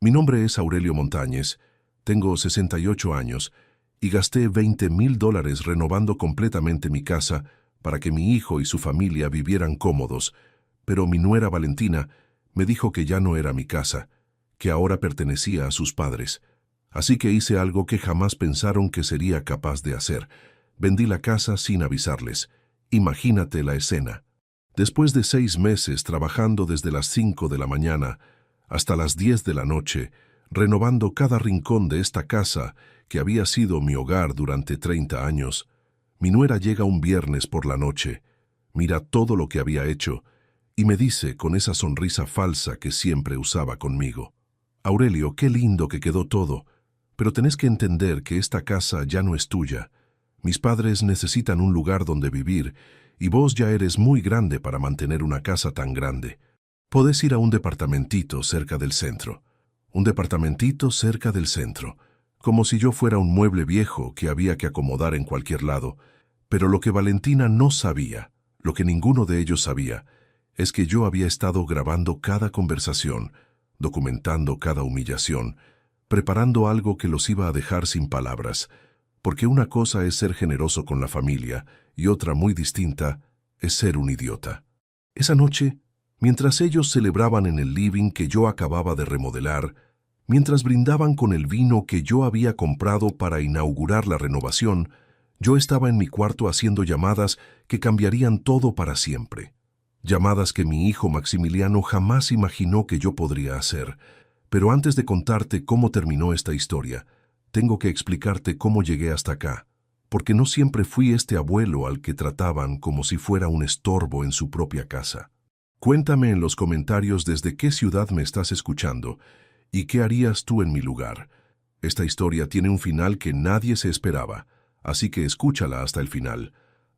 Mi nombre es Aurelio Montañez, tengo 68 años y gasté $20,000 renovando completamente mi casa para que mi hijo y su familia vivieran cómodos, pero mi nuera Valentina me dijo que ya no era mi casa, que ahora pertenecía a sus padres. Así que hice algo que jamás pensaron que sería capaz de hacer. Vendí la casa sin avisarles. Imagínate la escena. Después de 6 meses trabajando desde las 5 de la mañana hasta las 10 de la noche, renovando cada rincón de esta casa que había sido mi hogar durante 30 años, mi nuera llega un viernes por la noche, mira todo lo que había hecho y me dice con esa sonrisa falsa que siempre usaba conmigo: Aurelio, qué lindo que quedó todo, pero tenés que entender que esta casa ya no es tuya. Mis padres necesitan un lugar donde vivir y vos ya eres muy grande para mantener una casa tan grande. Podés ir a un departamentito cerca del centro. Un departamentito cerca del centro, como si yo fuera un mueble viejo que había que acomodar en cualquier lado. Pero lo que Valentina no sabía, lo que ninguno de ellos sabía, es que yo había estado grabando cada conversación, documentando cada humillación, preparando algo que los iba a dejar sin palabras, porque una cosa es ser generoso con la familia y otra muy distinta es ser un idiota. Esa noche, mientras ellos celebraban en el living que yo acababa de remodelar, mientras brindaban con el vino que yo había comprado para inaugurar la renovación, yo estaba en mi cuarto haciendo llamadas que cambiarían todo para siempre. Llamadas que mi hijo Maximiliano jamás imaginó que yo podría hacer. Pero antes de contarte cómo terminó esta historia, tengo que explicarte cómo llegué hasta acá, porque no siempre fui este abuelo al que trataban como si fuera un estorbo en su propia casa. Cuéntame en los comentarios desde qué ciudad me estás escuchando y qué harías tú en mi lugar. Esta historia tiene un final que nadie se esperaba, así que escúchala hasta el final.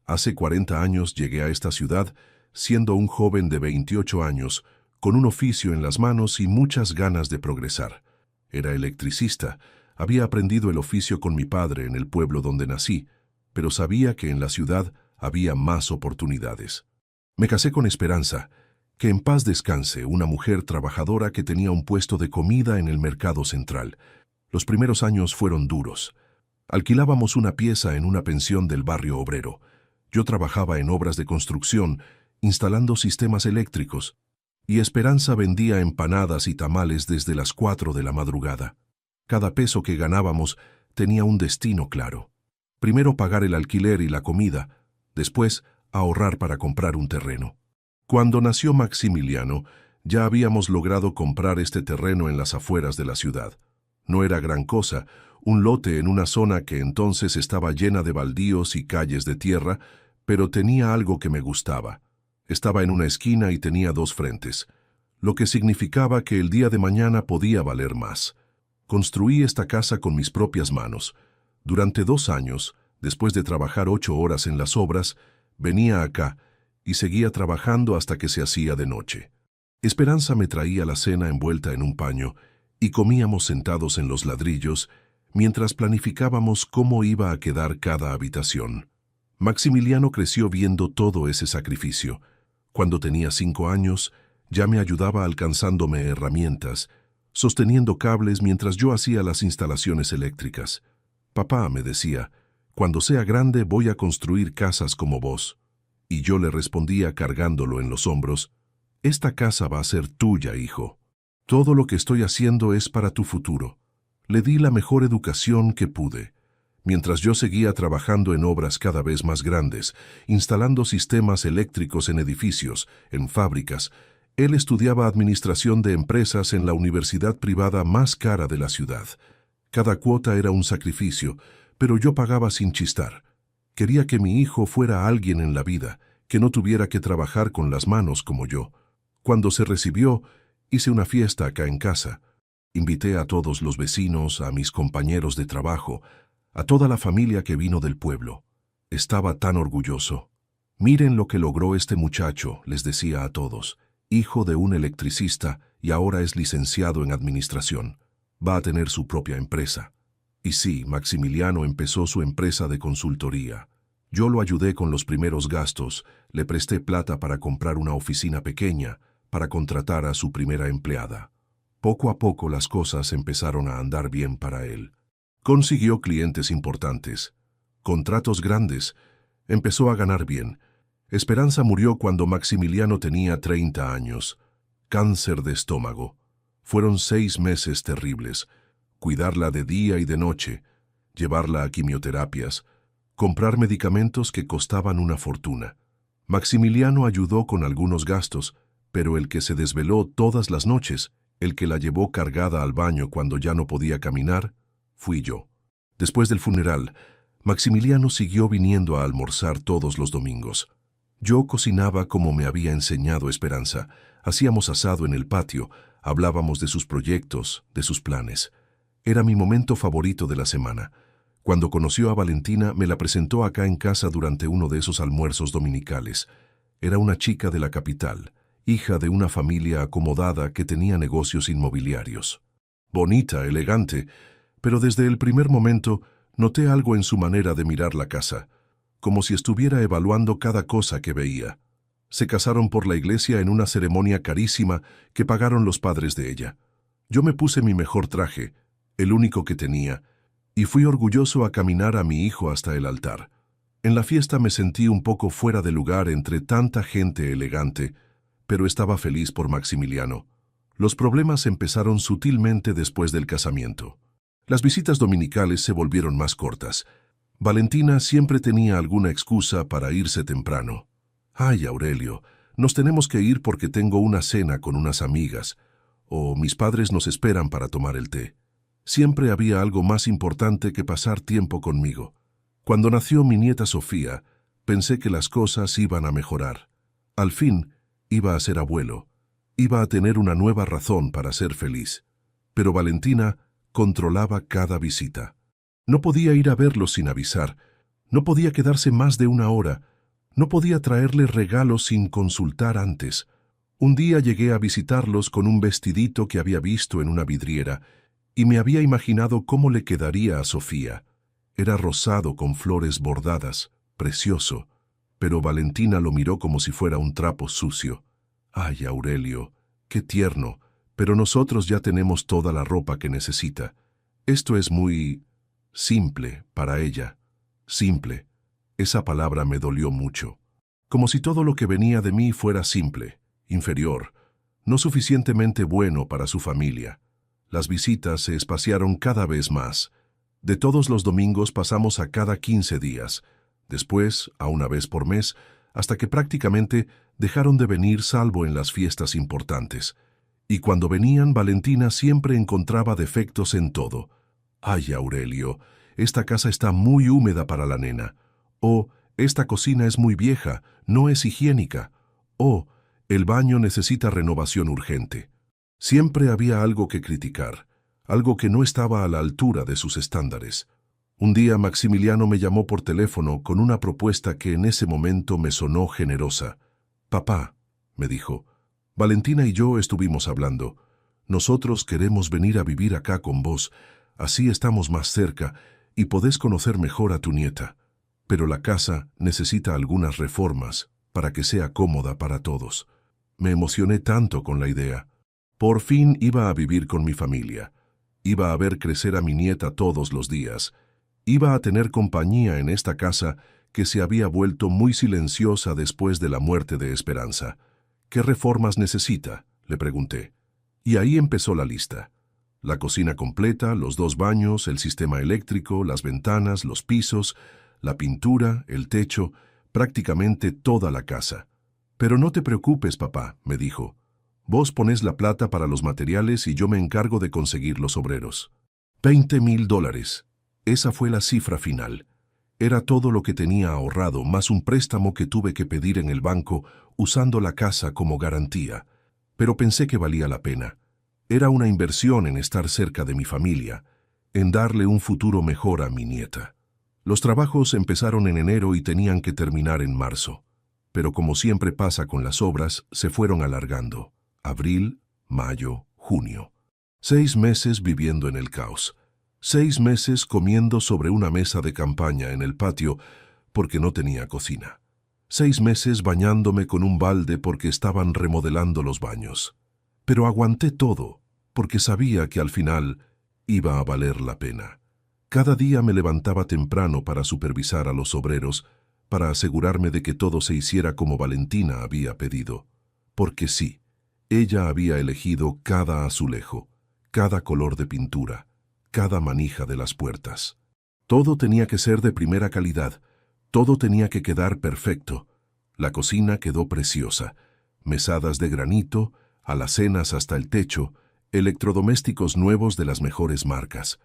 Hace 40 años llegué a esta ciudad siendo un joven de 28 años, con un oficio en las manos y muchas ganas de progresar. Era electricista, había aprendido el oficio con mi padre en el pueblo donde nací, pero sabía que en la ciudad había más oportunidades. Me casé con Esperanza, que en paz descanse, una mujer trabajadora que tenía un puesto de comida en el mercado central. Los primeros años fueron duros. Alquilábamos una pieza en una pensión del barrio obrero. Yo trabajaba en obras de construcción, instalando sistemas eléctricos, y Esperanza vendía empanadas y tamales desde las 4 de la madrugada. Cada peso que ganábamos tenía un destino claro. Primero pagar el alquiler y la comida, después ahorrar para comprar un terreno. Cuando nació Maximiliano, ya habíamos logrado comprar este terreno en las afueras de la ciudad. No era gran cosa, un lote en una zona que entonces estaba llena de baldíos y calles de tierra, pero tenía algo que me gustaba. Estaba en una esquina y tenía 2 frentes, lo que significaba que el día de mañana podía valer más. Construí esta casa con mis propias manos. Durante 2 años, después de trabajar 8 horas en las obras, venía acá y seguía trabajando hasta que se hacía de noche. Esperanza me traía la cena envuelta en un paño y comíamos sentados en los ladrillos mientras planificábamos cómo iba a quedar cada habitación. Maximiliano creció viendo todo ese sacrificio. Cuando tenía 5 años, ya me ayudaba alcanzándome herramientas, sosteniendo cables mientras yo hacía las instalaciones eléctricas. Papá, me decía, cuando sea grande voy a construir casas como vos. Y yo le respondía cargándolo en los hombros: esta casa va a ser tuya, hijo. Todo lo que estoy haciendo es para tu futuro. Le di la mejor educación que pude. Mientras yo seguía trabajando en obras cada vez más grandes, instalando sistemas eléctricos en edificios, en fábricas, él estudiaba administración de empresas en la universidad privada más cara de la ciudad. Cada cuota era un sacrificio, pero yo pagaba sin chistar. Quería que mi hijo fuera alguien en la vida, que no tuviera que trabajar con las manos como yo. Cuando se recibió, hice una fiesta acá en casa. Invité a todos los vecinos, a mis compañeros de trabajo, a toda la familia que vino del pueblo. Estaba tan orgulloso. Miren lo que logró este muchacho, les decía a todos. Hijo de un electricista y ahora es licenciado en administración. Va a tener su propia empresa. Y sí, Maximiliano empezó su empresa de consultoría. Yo lo ayudé con los primeros gastos, le presté plata para comprar una oficina pequeña, para contratar a su primera empleada. Poco a poco las cosas empezaron a andar bien para él. Consiguió clientes importantes, contratos grandes, empezó a ganar bien. Esperanza murió cuando Maximiliano tenía 30 años. Cáncer de estómago. Fueron 6 meses terribles. Cuidarla de día y de noche, llevarla a quimioterapias, comprar medicamentos que costaban una fortuna. Maximiliano ayudó con algunos gastos, pero el que se desveló todas las noches, el que la llevó cargada al baño cuando ya no podía caminar, fui yo. Después del funeral, Maximiliano siguió viniendo a almorzar todos los domingos. Yo cocinaba como me había enseñado Esperanza, hacíamos asado en el patio, hablábamos de sus proyectos, de sus planes. Era mi momento favorito de la semana. Cuando conoció a Valentina, me la presentó acá en casa durante uno de esos almuerzos dominicales. Era una chica de la capital, hija de una familia acomodada que tenía negocios inmobiliarios. Bonita, elegante, pero desde el primer momento noté algo en su manera de mirar la casa, como si estuviera evaluando cada cosa que veía. Se casaron por la iglesia en una ceremonia carísima que pagaron los padres de ella. Yo me puse mi mejor traje, el único que tenía, y fui orgulloso a caminar a mi hijo hasta el altar. En la fiesta me sentí un poco fuera de lugar entre tanta gente elegante, pero estaba feliz por Maximiliano. Los problemas empezaron sutilmente después del casamiento. Las visitas dominicales se volvieron más cortas. Valentina siempre tenía alguna excusa para irse temprano. «Ay, Aurelio, nos tenemos que ir porque tengo una cena con unas amigas, o mis padres nos esperan para tomar el té». Siempre había algo más importante que pasar tiempo conmigo. Cuando nació mi nieta Sofía, pensé que las cosas iban a mejorar. Al fin, iba a ser abuelo. Iba a tener una nueva razón para ser feliz. Pero Valentina controlaba cada visita. No podía ir a verlos sin avisar. No podía quedarse más de una hora. No podía traerles regalos sin consultar antes. Un día llegué a visitarlos con un vestidito que había visto en una vidriera y me había imaginado cómo le quedaría a Sofía. Era rosado con flores bordadas, precioso, pero Valentina lo miró como si fuera un trapo sucio. «Ay, Aurelio, qué tierno, pero nosotros ya tenemos toda la ropa que necesita. Esto es muy simple para ella». Simple. Esa palabra me dolió mucho. Como si todo lo que venía de mí fuera simple, inferior, no suficientemente bueno para su familia. Las visitas se espaciaron cada vez más. De todos los domingos pasamos a cada 15 días, después a una vez por mes, hasta que prácticamente dejaron de venir salvo en las fiestas importantes. Y cuando venían, Valentina siempre encontraba defectos en todo. «Ay, Aurelio, esta casa está muy húmeda para la nena». O «Esta cocina es muy vieja, no es higiénica». O «El baño necesita renovación urgente». Siempre había algo que criticar, algo que no estaba a la altura de sus estándares. Un día Maximiliano me llamó por teléfono con una propuesta que en ese momento me sonó generosa. «Papá», me dijo, «Valentina y yo estuvimos hablando. Nosotros queremos venir a vivir acá con vos, así estamos más cerca y podés conocer mejor a tu nieta. Pero la casa necesita algunas reformas para que sea cómoda para todos». Me emocioné tanto con la idea. Por fin iba a vivir con mi familia. Iba a ver crecer a mi nieta todos los días. Iba a tener compañía en esta casa que se había vuelto muy silenciosa después de la muerte de Esperanza. «¿Qué reformas necesita?», le pregunté. Y ahí empezó la lista. La cocina completa, los 2 baños, el sistema eléctrico, las ventanas, los pisos, la pintura, el techo, prácticamente toda la casa. «Pero no te preocupes, papá», me dijo. «Vos ponés la plata para los materiales y yo me encargo de conseguir los obreros». $20,000. Esa fue la cifra final. Era todo lo que tenía ahorrado, más un préstamo que tuve que pedir en el banco usando la casa como garantía. Pero pensé que valía la pena. Era una inversión en estar cerca de mi familia, en darle un futuro mejor a mi nieta. Los trabajos empezaron en enero y tenían que terminar en marzo. Pero como siempre pasa con las obras, se fueron alargando. Abril, mayo, junio. 6 meses viviendo en el caos. 6 meses comiendo sobre una mesa de campaña en el patio porque no tenía cocina. 6 meses bañándome con un balde porque estaban remodelando los baños. Pero aguanté todo, porque sabía que al final iba a valer la pena. Cada día me levantaba temprano para supervisar a los obreros, para asegurarme de que todo se hiciera como Valentina había pedido. Porque sí, ella había elegido cada azulejo, cada color de pintura, cada manija de las puertas. Todo tenía que ser de primera calidad, todo tenía que quedar perfecto. La cocina quedó preciosa, mesadas de granito, alacenas hasta el techo, electrodomésticos nuevos de las mejores marcas.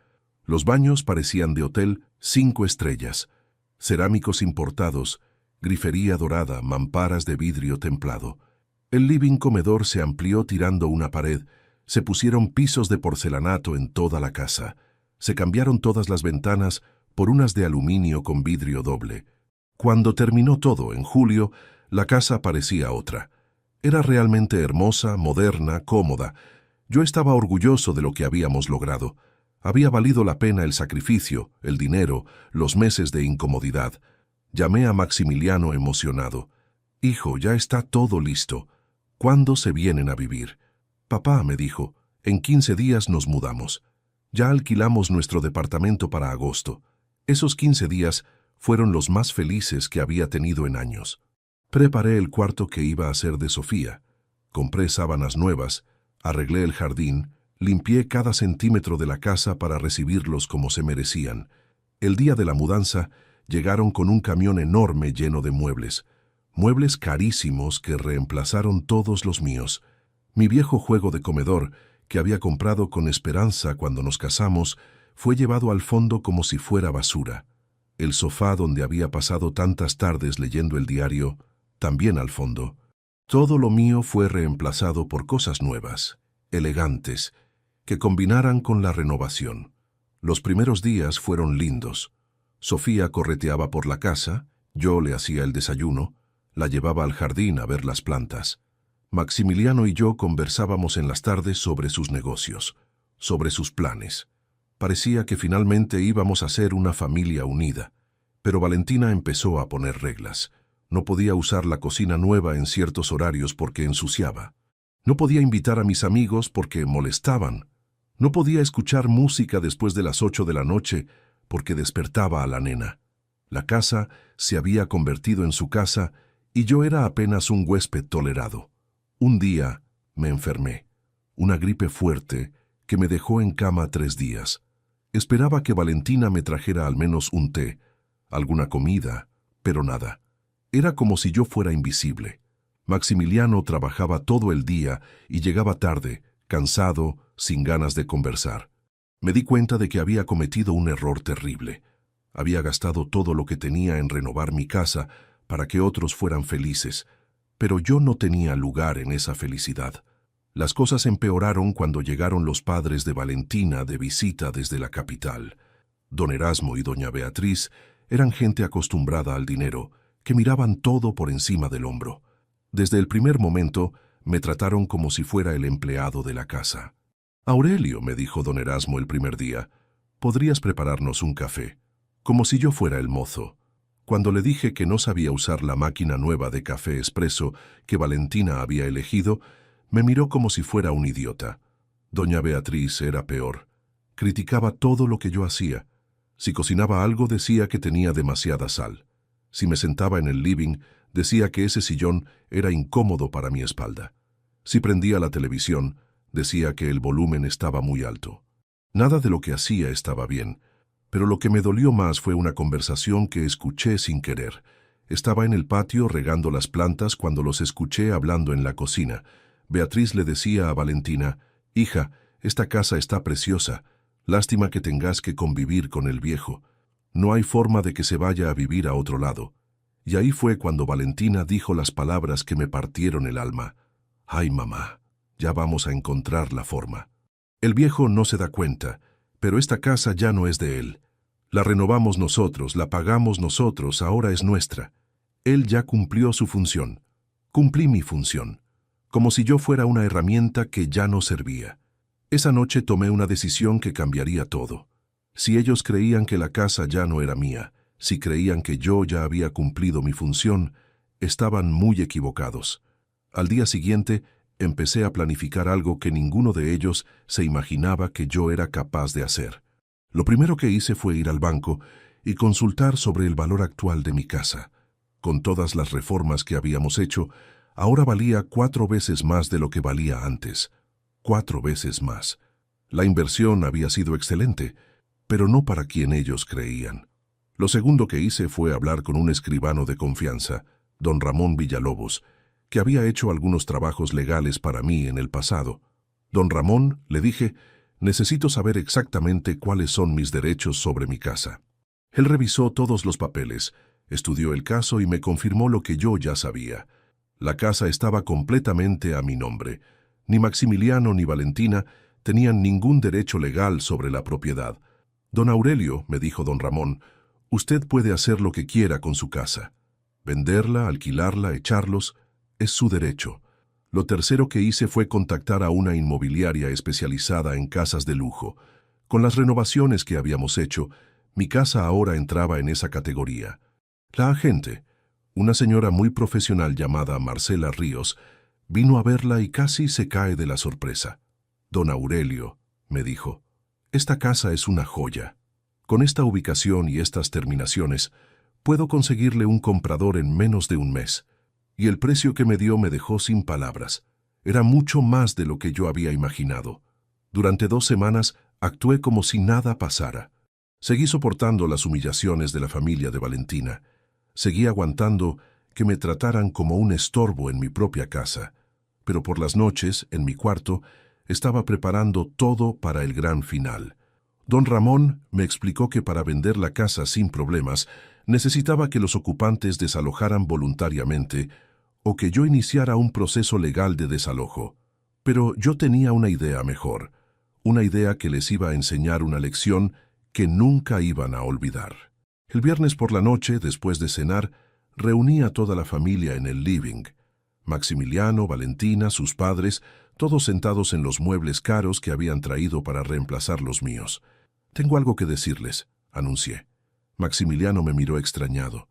Los baños parecían de hotel 5 estrellas, cerámicos importados, grifería dorada, mamparas de vidrio templado. El living comedor se amplió tirando una pared, se pusieron pisos de porcelanato en toda la casa, se cambiaron todas las ventanas por unas de aluminio con vidrio doble. Cuando terminó todo, en julio, la casa parecía otra. Era realmente hermosa, moderna, cómoda. Yo estaba orgulloso de lo que habíamos logrado. Había valido la pena el sacrificio, el dinero, los meses de incomodidad. Llamé a Maximiliano emocionado. «Hijo, ya está todo listo. ¿Cuándo se vienen a vivir?» «Papá», me dijo, «en 15 días nos mudamos. Ya alquilamos nuestro departamento para agosto». Esos 15 días fueron los más felices que había tenido en años. Preparé el cuarto que iba a ser de Sofía. Compré sábanas nuevas, arreglé el jardín, limpié cada centímetro de la casa para recibirlos como se merecían. El día de la mudanza llegaron con un camión enorme lleno de muebles. Muebles carísimos que reemplazaron todos los míos. Mi viejo juego de comedor, que había comprado con esperanza cuando nos casamos, fue llevado al fondo como si fuera basura. El sofá donde había pasado tantas tardes leyendo el diario, también al fondo. Todo lo mío fue reemplazado por cosas nuevas, elegantes, que combinaran con la renovación. Los primeros días fueron lindos. Sofía correteaba por la casa, yo le hacía el desayuno, la llevaba al jardín a ver las plantas. Maximiliano y yo conversábamos en las tardes sobre sus negocios, sobre sus planes. Parecía que finalmente íbamos a ser una familia unida. Pero Valentina empezó a poner reglas. No podía usar la cocina nueva en ciertos horarios porque ensuciaba. No podía invitar a mis amigos porque molestaban. No podía escuchar música después de las 8 de la noche porque despertaba a la nena. La casa se había convertido en su casa y yo era apenas un huésped tolerado. Un día me enfermé. Una gripe fuerte que me dejó en cama 3 días. Esperaba que Valentina me trajera al menos un té, alguna comida, pero nada. Era como si yo fuera invisible. Maximiliano trabajaba todo el día y llegaba tarde, cansado, sin ganas de conversar. Me di cuenta de que había cometido un error terrible. Había gastado todo lo que tenía en renovar mi casa para que otros fueran felices, pero yo no tenía lugar en esa felicidad. Las cosas empeoraron cuando llegaron los padres de Valentina de visita desde la capital. Don Erasmo y doña Beatriz eran gente acostumbrada al dinero, que miraban todo por encima del hombro. Desde el primer momento me trataron como si fuera el empleado de la casa. «Aurelio», me dijo don Erasmo el primer día, «¿podrías prepararnos un café?» Como si yo fuera el mozo. Cuando le dije que no sabía usar la máquina nueva de café expreso que Valentina había elegido, me miró como si fuera un idiota. Doña Beatriz era peor. Criticaba todo lo que yo hacía. Si cocinaba algo, decía que tenía demasiada sal. Si me sentaba en el living, decía que ese sillón era incómodo para mi espalda. Si prendía la televisión, decía que el volumen estaba muy alto. Nada de lo que hacía estaba bien, pero lo que me dolió más fue una conversación que escuché sin querer. Estaba en el patio regando las plantas cuando los escuché hablando en la cocina. Beatriz le decía a Valentina: «Hija, esta casa está preciosa. Lástima que tengas que convivir con el viejo. No hay forma de que se vaya a vivir a otro lado». Y ahí fue cuando Valentina dijo las palabras que me partieron el alma. «Ay, mamá, ya vamos a encontrar la forma. El viejo no se da cuenta, pero esta casa ya no es de él. La renovamos nosotros, la pagamos nosotros, ahora es nuestra. Él ya cumplió su función. Cumplí mi función. Como si yo fuera una herramienta que ya no servía. Esa noche tomé una decisión que cambiaría todo. Si ellos creían que la casa ya no era mía, si creían que yo ya había cumplido mi función, estaban muy equivocados. Al día siguiente, empecé a planificar algo que ninguno de ellos se imaginaba que yo era capaz de hacer. Lo primero que hice fue ir al banco y consultar sobre el valor actual de mi casa. Con todas las reformas que habíamos hecho, ahora valía 4 veces más de lo que valía antes. 4 veces más. La inversión había sido excelente, pero no para quien ellos creían. Lo segundo que hice fue hablar con un escribano de confianza, don Ramón Villalobos, que había hecho algunos trabajos legales para mí en el pasado. Don Ramón, le dije, necesito saber exactamente cuáles son mis derechos sobre mi casa. Él revisó todos los papeles, estudió el caso y me confirmó lo que yo ya sabía. La casa estaba completamente a mi nombre. Ni Maximiliano ni Valentina tenían ningún derecho legal sobre la propiedad. Don Aurelio, me dijo don Ramón, usted puede hacer lo que quiera con su casa. Venderla, alquilarla, echarlos, es su derecho. Lo tercero que hice fue contactar a una inmobiliaria especializada en casas de lujo. Con las renovaciones que habíamos hecho, mi casa ahora entraba en esa categoría. La agente, una señora muy profesional llamada Marcela Ríos, vino a verla y casi se cae de la sorpresa. Don Aurelio, me dijo, esta casa es una joya. Con esta ubicación y estas terminaciones, puedo conseguirle un comprador en menos de un mes. Y el precio que me dio me dejó sin palabras. Era mucho más de lo que yo había imaginado. Durante 2 semanas actué como si nada pasara. Seguí soportando las humillaciones de la familia de Valentina. Seguí aguantando que me trataran como un estorbo en mi propia casa. Pero por las noches, en mi cuarto, estaba preparando todo para el gran final. Don Ramón me explicó que para vender la casa sin problemas, necesitaba que los ocupantes desalojaran voluntariamente o que yo iniciara un proceso legal de desalojo. Pero yo tenía una idea mejor, una idea que les iba a enseñar una lección que nunca iban a olvidar. El viernes por la noche, después de cenar, reuní a toda la familia en el living. Maximiliano, Valentina, sus padres, todos sentados en los muebles caros que habían traído para reemplazar los míos. «Tengo algo que decirles», anuncié. Maximiliano me miró extrañado.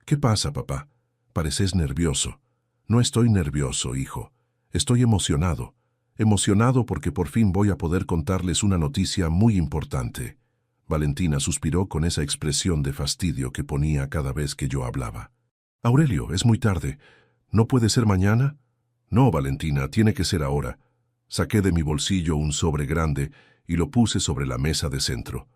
«¿Qué pasa, papá? Pareces nervioso». «No estoy nervioso, hijo. Estoy emocionado. Emocionado porque por fin voy a poder contarles una noticia muy importante». Valentina suspiró con esa expresión de fastidio que ponía cada vez que yo hablaba. «Aurelio, es muy tarde. ¿No puede ser mañana?» «No, Valentina, tiene que ser ahora». Saqué de mi bolsillo un sobre grande y lo puse sobre la mesa de centro.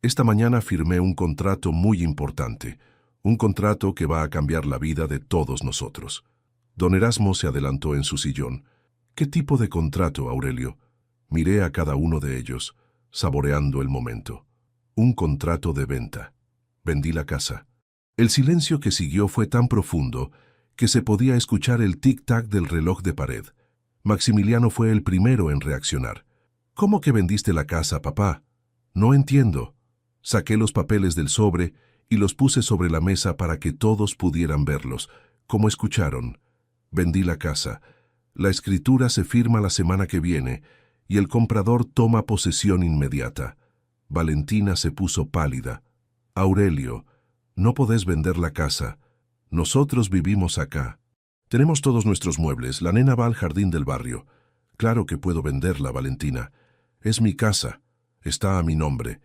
Esta mañana firmé un contrato muy importante, un contrato que va a cambiar la vida de todos nosotros. Don Erasmo se adelantó en su sillón. «¿Qué tipo de contrato, Aurelio?» Miré a cada uno de ellos, saboreando el momento. «Un contrato de venta». Vendí la casa. El silencio que siguió fue tan profundo que se podía escuchar el tic-tac del reloj de pared. Maximiliano fue el primero en reaccionar. «¿Cómo que vendiste la casa, papá?» «No entiendo». Saqué los papeles del sobre y los puse sobre la mesa para que todos pudieran verlos, como escucharon. Vendí la casa. La escritura se firma la semana que viene y el comprador toma posesión inmediata. Valentina se puso pálida. «Aurelio, no podés vender la casa. Nosotros vivimos acá. Tenemos todos nuestros muebles. La nena va al jardín del barrio. Claro que puedo venderla, Valentina. Es mi casa. Está a mi nombre.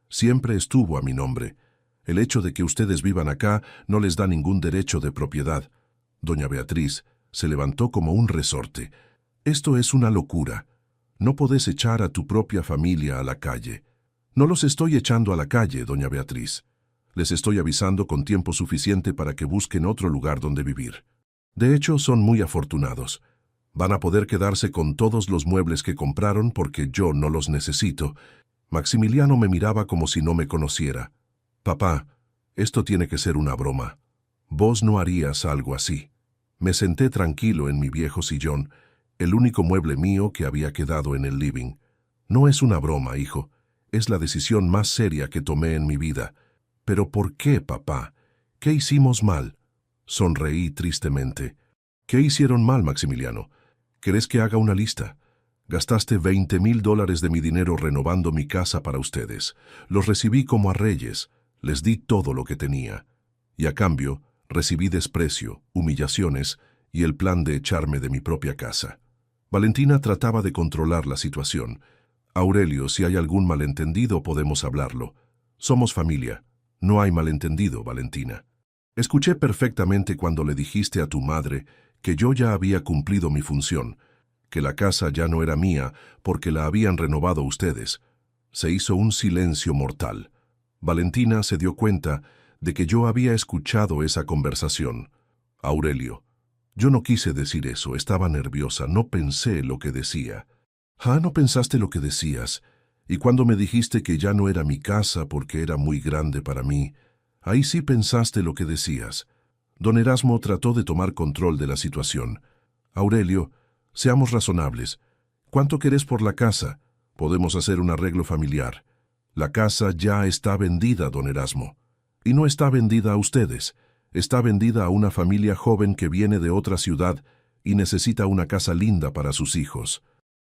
Siempre estuvo a mi nombre. El hecho de que ustedes vivan acá no les da ningún derecho de propiedad». Doña Beatriz se levantó como un resorte. «Esto es una locura. No podés echar a tu propia familia a la calle». «No los estoy echando a la calle, doña Beatriz. Les estoy avisando con tiempo suficiente para que busquen otro lugar donde vivir. De hecho, son muy afortunados. Van a poder quedarse con todos los muebles que compraron porque yo no los necesito». Maximiliano me miraba como si no me conociera. «Papá, esto tiene que ser una broma. Vos no harías algo así». Me senté tranquilo en mi viejo sillón, el único mueble mío que había quedado en el living. «No es una broma, hijo. Es la decisión más seria que tomé en mi vida». «¿Pero por qué, papá? ¿Qué hicimos mal?» Sonreí tristemente. «¿Qué hicieron mal, Maximiliano? ¿Querés que haga una lista? Gastaste $20,000 de mi dinero renovando mi casa para ustedes. Los recibí como a reyes. Les di todo lo que tenía. Y a cambio, recibí desprecio, humillaciones y el plan de echarme de mi propia casa. Valentina trataba de controlar la situación. Aurelio, si hay algún malentendido, podemos hablarlo. Somos familia. No hay malentendido, Valentina. Escuché perfectamente cuando le dijiste a tu madre que yo ya había cumplido mi función, que la casa ya no era mía porque la habían renovado ustedes. Se hizo un silencio mortal. Valentina se dio cuenta de que yo había escuchado esa conversación. Aurelio, yo no quise decir eso, estaba nerviosa, no pensé lo que decía. No pensaste lo que decías. Y cuando me dijiste que ya no era mi casa porque era muy grande para mí, ahí sí pensaste lo que decías. Don Erasmo trató de tomar control de la situación. Aurelio, seamos razonables. ¿Cuánto querés por la casa? Podemos hacer un arreglo familiar. La casa ya está vendida, don Erasmo. Y no está vendida a ustedes. Está vendida a una familia joven que viene de otra ciudad y necesita una casa linda para sus hijos.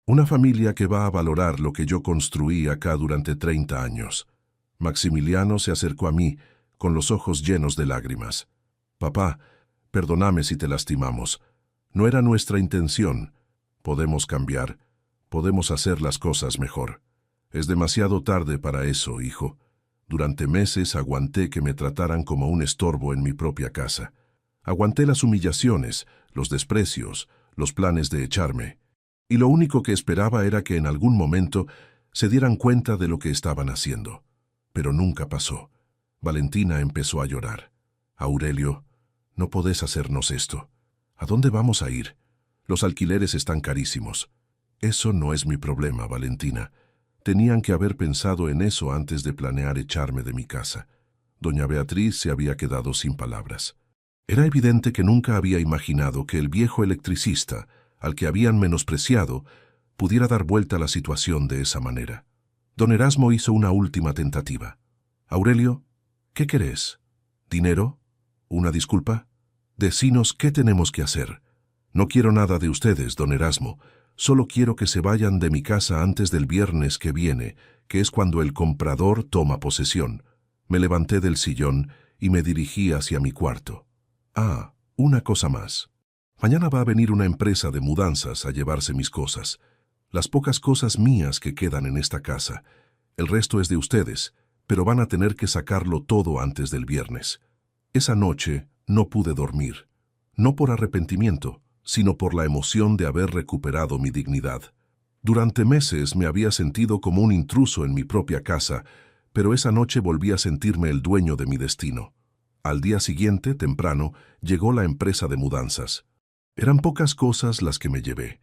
Una familia que va a valorar lo que yo construí acá durante 30 años. Maximiliano se acercó a mí con los ojos llenos de lágrimas. Papá, perdóname si te lastimamos. No era nuestra intención. Podemos cambiar. Podemos hacer las cosas mejor. Es demasiado tarde para eso, hijo. Durante meses aguanté que me trataran como un estorbo en mi propia casa. Aguanté las humillaciones, los desprecios, los planes de echarme. Y lo único que esperaba era que en algún momento se dieran cuenta de lo que estaban haciendo. Pero nunca pasó. Valentina empezó a llorar. Aurelio, no podés hacernos esto. ¿A dónde vamos a ir? Los alquileres están carísimos. Eso no es mi problema, Valentina. Tenían que haber pensado en eso antes de planear echarme de mi casa. Doña Beatriz se había quedado sin palabras. Era evidente que nunca había imaginado que el viejo electricista, al que habían menospreciado, pudiera dar vuelta a la situación de esa manera. Don Erasmo hizo una última tentativa. Aurelio, ¿qué querés? ¿Dinero? ¿Una disculpa? Decinos qué tenemos que hacer. No quiero nada de ustedes, don Erasmo. Solo quiero que se vayan de mi casa antes del viernes que viene, que es cuando el comprador toma posesión. Me levanté del sillón y me dirigí hacia mi cuarto. Una cosa más. Mañana va a venir una empresa de mudanzas a llevarse mis cosas. Las pocas cosas mías que quedan en esta casa. El resto es de ustedes, pero van a tener que sacarlo todo antes del viernes. Esa noche no pude dormir. No por arrepentimiento, sino por la emoción de haber recuperado mi dignidad. Durante meses me había sentido como un intruso en mi propia casa, pero esa noche volví a sentirme el dueño de mi destino. Al día siguiente, temprano, llegó la empresa de mudanzas. Eran pocas cosas las que me llevé.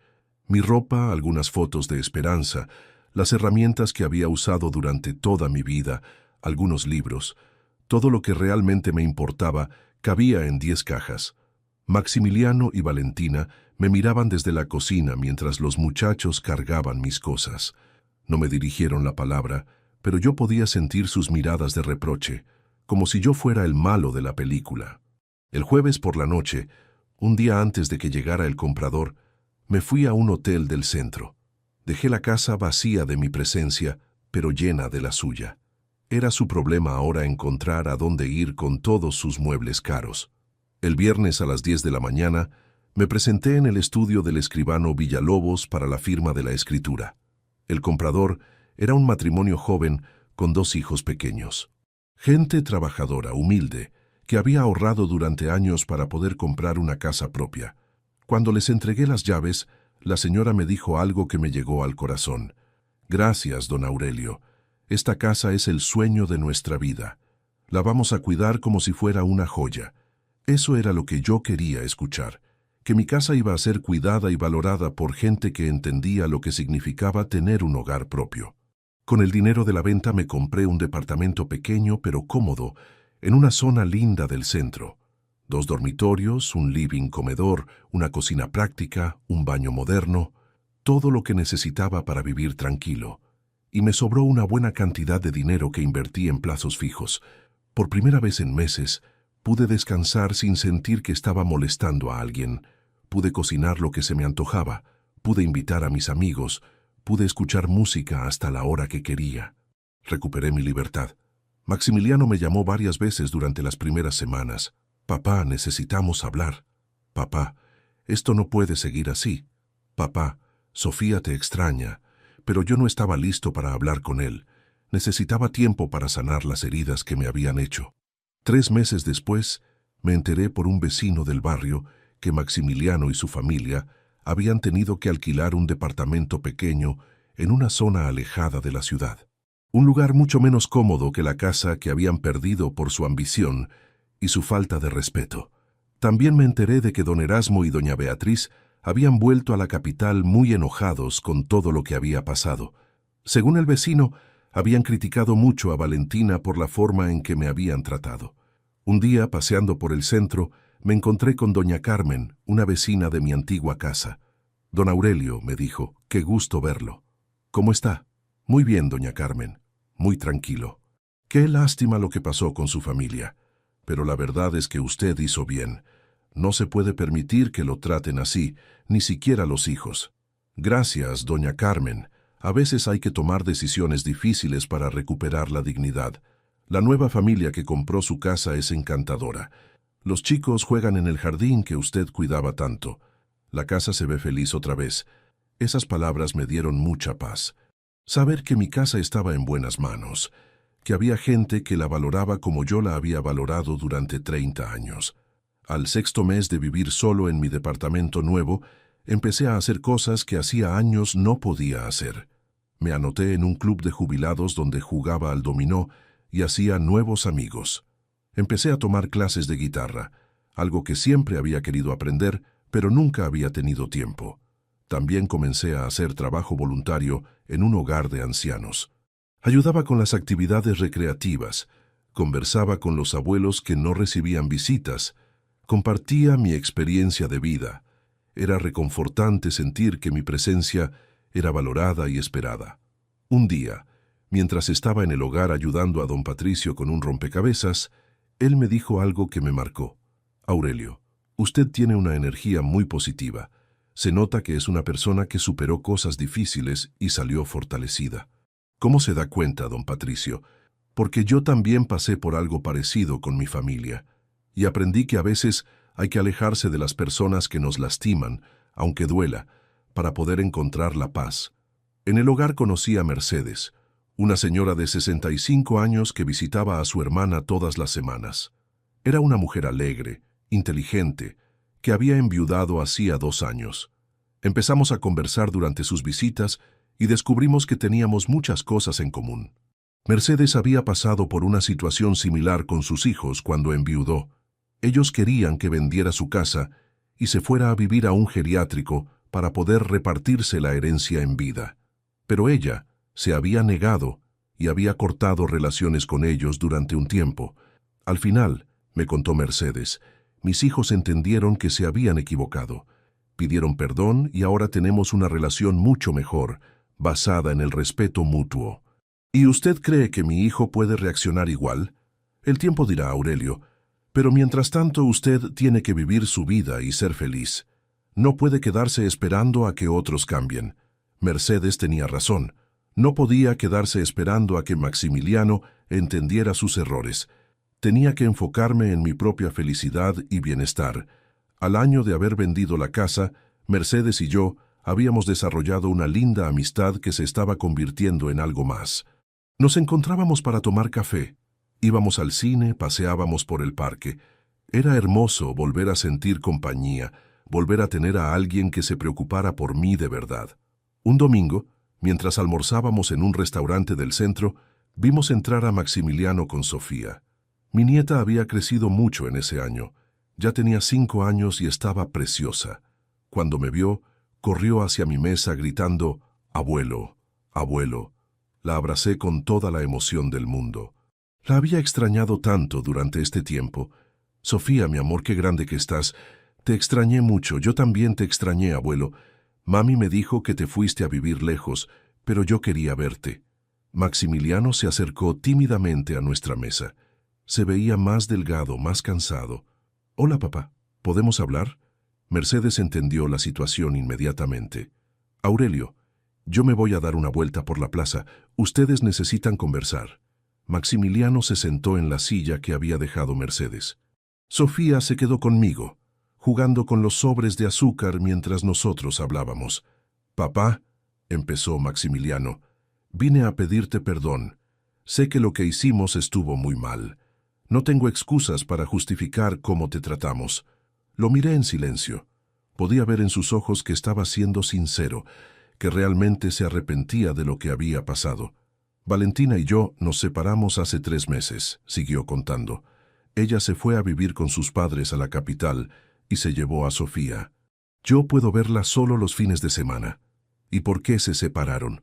Mi ropa, algunas fotos de Esperanza, las herramientas que había usado durante toda mi vida, algunos libros. Todo lo que realmente me importaba cabía en 10 cajas. Maximiliano y Valentina me miraban desde la cocina mientras los muchachos cargaban mis cosas. No me dirigieron la palabra, pero yo podía sentir sus miradas de reproche, como si yo fuera el malo de la película. El jueves por la noche, un día antes de que llegara el comprador, me fui a un hotel del centro. Dejé la casa vacía de mi presencia, pero llena de la suya. Era su problema ahora encontrar a dónde ir con todos sus muebles caros. El viernes a las 10 de la mañana, me presenté en el estudio del escribano Villalobos para la firma de la escritura. El comprador era un matrimonio joven con 2 hijos pequeños. Gente trabajadora, humilde, que había ahorrado durante años para poder comprar una casa propia. Cuando les entregué las llaves, la señora me dijo algo que me llegó al corazón. Gracias, don Aurelio. Esta casa es el sueño de nuestra vida. La vamos a cuidar como si fuera una joya. Eso era lo que yo quería escuchar, que mi casa iba a ser cuidada y valorada por gente que entendía lo que significaba tener un hogar propio. Con el dinero de la venta me compré un departamento pequeño pero cómodo, en una zona linda del centro. 2 dormitorios, un living comedor, una cocina práctica, un baño moderno, todo lo que necesitaba para vivir tranquilo. Y me sobró una buena cantidad de dinero que invertí en plazos fijos. Por primera vez en meses, pude descansar sin sentir que estaba molestando a alguien. Pude cocinar lo que se me antojaba. Pude invitar a mis amigos. Pude escuchar música hasta la hora que quería. Recuperé mi libertad. Maximiliano me llamó varias veces durante las primeras semanas. Papá, necesitamos hablar. Papá, esto no puede seguir así. Papá, Sofía te extraña, pero yo no estaba listo para hablar con él. Necesitaba tiempo para sanar las heridas que me habían hecho. 3 meses después, me enteré por un vecino del barrio que Maximiliano y su familia habían tenido que alquilar un departamento pequeño en una zona alejada de la ciudad. Un lugar mucho menos cómodo que la casa que habían perdido por su ambición y su falta de respeto. También me enteré de que don Erasmo y doña Beatriz habían vuelto a la capital muy enojados con todo lo que había pasado. Según el vecino, habían criticado mucho a Valentina por la forma en que me habían tratado. Un día, paseando por el centro, me encontré con doña Carmen, una vecina de mi antigua casa. Don Aurelio, me dijo, qué gusto verlo. ¿Cómo está? Muy bien, doña Carmen, muy tranquilo. Qué lástima lo que pasó con su familia. Pero la verdad es que usted hizo bien. No se puede permitir que lo traten así, ni siquiera los hijos. Gracias, doña Carmen. A veces hay que tomar decisiones difíciles para recuperar la dignidad. La nueva familia que compró su casa es encantadora. Los chicos juegan en el jardín que usted cuidaba tanto. La casa se ve feliz otra vez. Esas palabras me dieron mucha paz. Saber que mi casa estaba en buenas manos, que había gente que la valoraba como yo la había valorado durante 30 años. Al 6.º mes de vivir solo en mi departamento nuevo, empecé a hacer cosas que hacía años no podía hacer. Me anoté en un club de jubilados donde jugaba al dominó y hacía nuevos amigos. Empecé a tomar clases de guitarra, algo que siempre había querido aprender, pero nunca había tenido tiempo. También comencé a hacer trabajo voluntario en un hogar de ancianos. Ayudaba con las actividades recreativas, conversaba con los abuelos que no recibían visitas, compartía mi experiencia de vida. Era reconfortante sentir que mi presencia era valorada y esperada. Un día, mientras estaba en el hogar ayudando a don Patricio con un rompecabezas, él me dijo algo que me marcó. Aurelio, usted tiene una energía muy positiva. Se nota que es una persona que superó cosas difíciles y salió fortalecida. ¿Cómo se da cuenta, don Patricio? Porque yo también pasé por algo parecido con mi familia, y aprendí que a veces hay que alejarse de las personas que nos lastiman, aunque duela, para poder encontrar la paz. En el hogar conocí a Mercedes, una señora de 65 años que visitaba a su hermana todas las semanas. Era una mujer alegre, inteligente, que había enviudado hacía 2 años. Empezamos a conversar durante sus visitas y descubrimos que teníamos muchas cosas en común. Mercedes había pasado por una situación similar con sus hijos cuando enviudó. Ellos querían que vendiera su casa y se fuera a vivir a un geriátrico para poder repartirse la herencia en vida. Pero ella se había negado y había cortado relaciones con ellos durante un tiempo. Al final, me contó Mercedes, mis hijos entendieron que se habían equivocado. Pidieron perdón y ahora tenemos una relación mucho mejor, basada en el respeto mutuo. ¿Y usted cree que mi hijo puede reaccionar igual? El tiempo dirá, Aurelio, pero mientras tanto usted tiene que vivir su vida y ser feliz. No puede quedarse esperando a que otros cambien. Mercedes tenía razón. No podía quedarse esperando a que Maximiliano entendiera sus errores. Tenía que enfocarme en mi propia felicidad y bienestar. Al año de haber vendido la casa, Mercedes y yo habíamos desarrollado una linda amistad que se estaba convirtiendo en algo más. Nos encontrábamos para tomar café. Íbamos al cine, paseábamos por el parque. Era hermoso volver a sentir compañía, volver a tener a alguien que se preocupara por mí de verdad. Un domingo, mientras almorzábamos en un restaurante del centro, vimos entrar a Maximiliano con Sofía. Mi nieta había crecido mucho en ese año. Ya tenía 5 años y estaba preciosa. Cuando me vio, corrió hacia mi mesa gritando, «Abuelo, abuelo». La abracé con toda la emoción del mundo. La había extrañado tanto durante este tiempo. «Sofía, mi amor, qué grande que estás. Te extrañé mucho, yo también te extrañé, abuelo. Mami me dijo que te fuiste a vivir lejos, pero yo quería verte». Maximiliano se acercó tímidamente a nuestra mesa. Se veía más delgado, más cansado. «Hola, papá, ¿podemos hablar?» Mercedes entendió la situación inmediatamente. «Aurelio, yo me voy a dar una vuelta por la plaza. Ustedes necesitan conversar». Maximiliano se sentó en la silla que había dejado Mercedes. Sofía se quedó conmigo, jugando con los sobres de azúcar mientras nosotros hablábamos. Papá, empezó Maximiliano, vine a pedirte perdón. Sé que lo que hicimos estuvo muy mal. No tengo excusas para justificar cómo te tratamos. Lo miré en silencio. Podía ver en sus ojos que estaba siendo sincero, que realmente se arrepentía de lo que había pasado. Valentina y yo nos separamos hace 3 meses, siguió contando. Ella se fue a vivir con sus padres a la capital y se llevó a Sofía. Yo puedo verla solo los fines de semana. ¿Y por qué se separaron?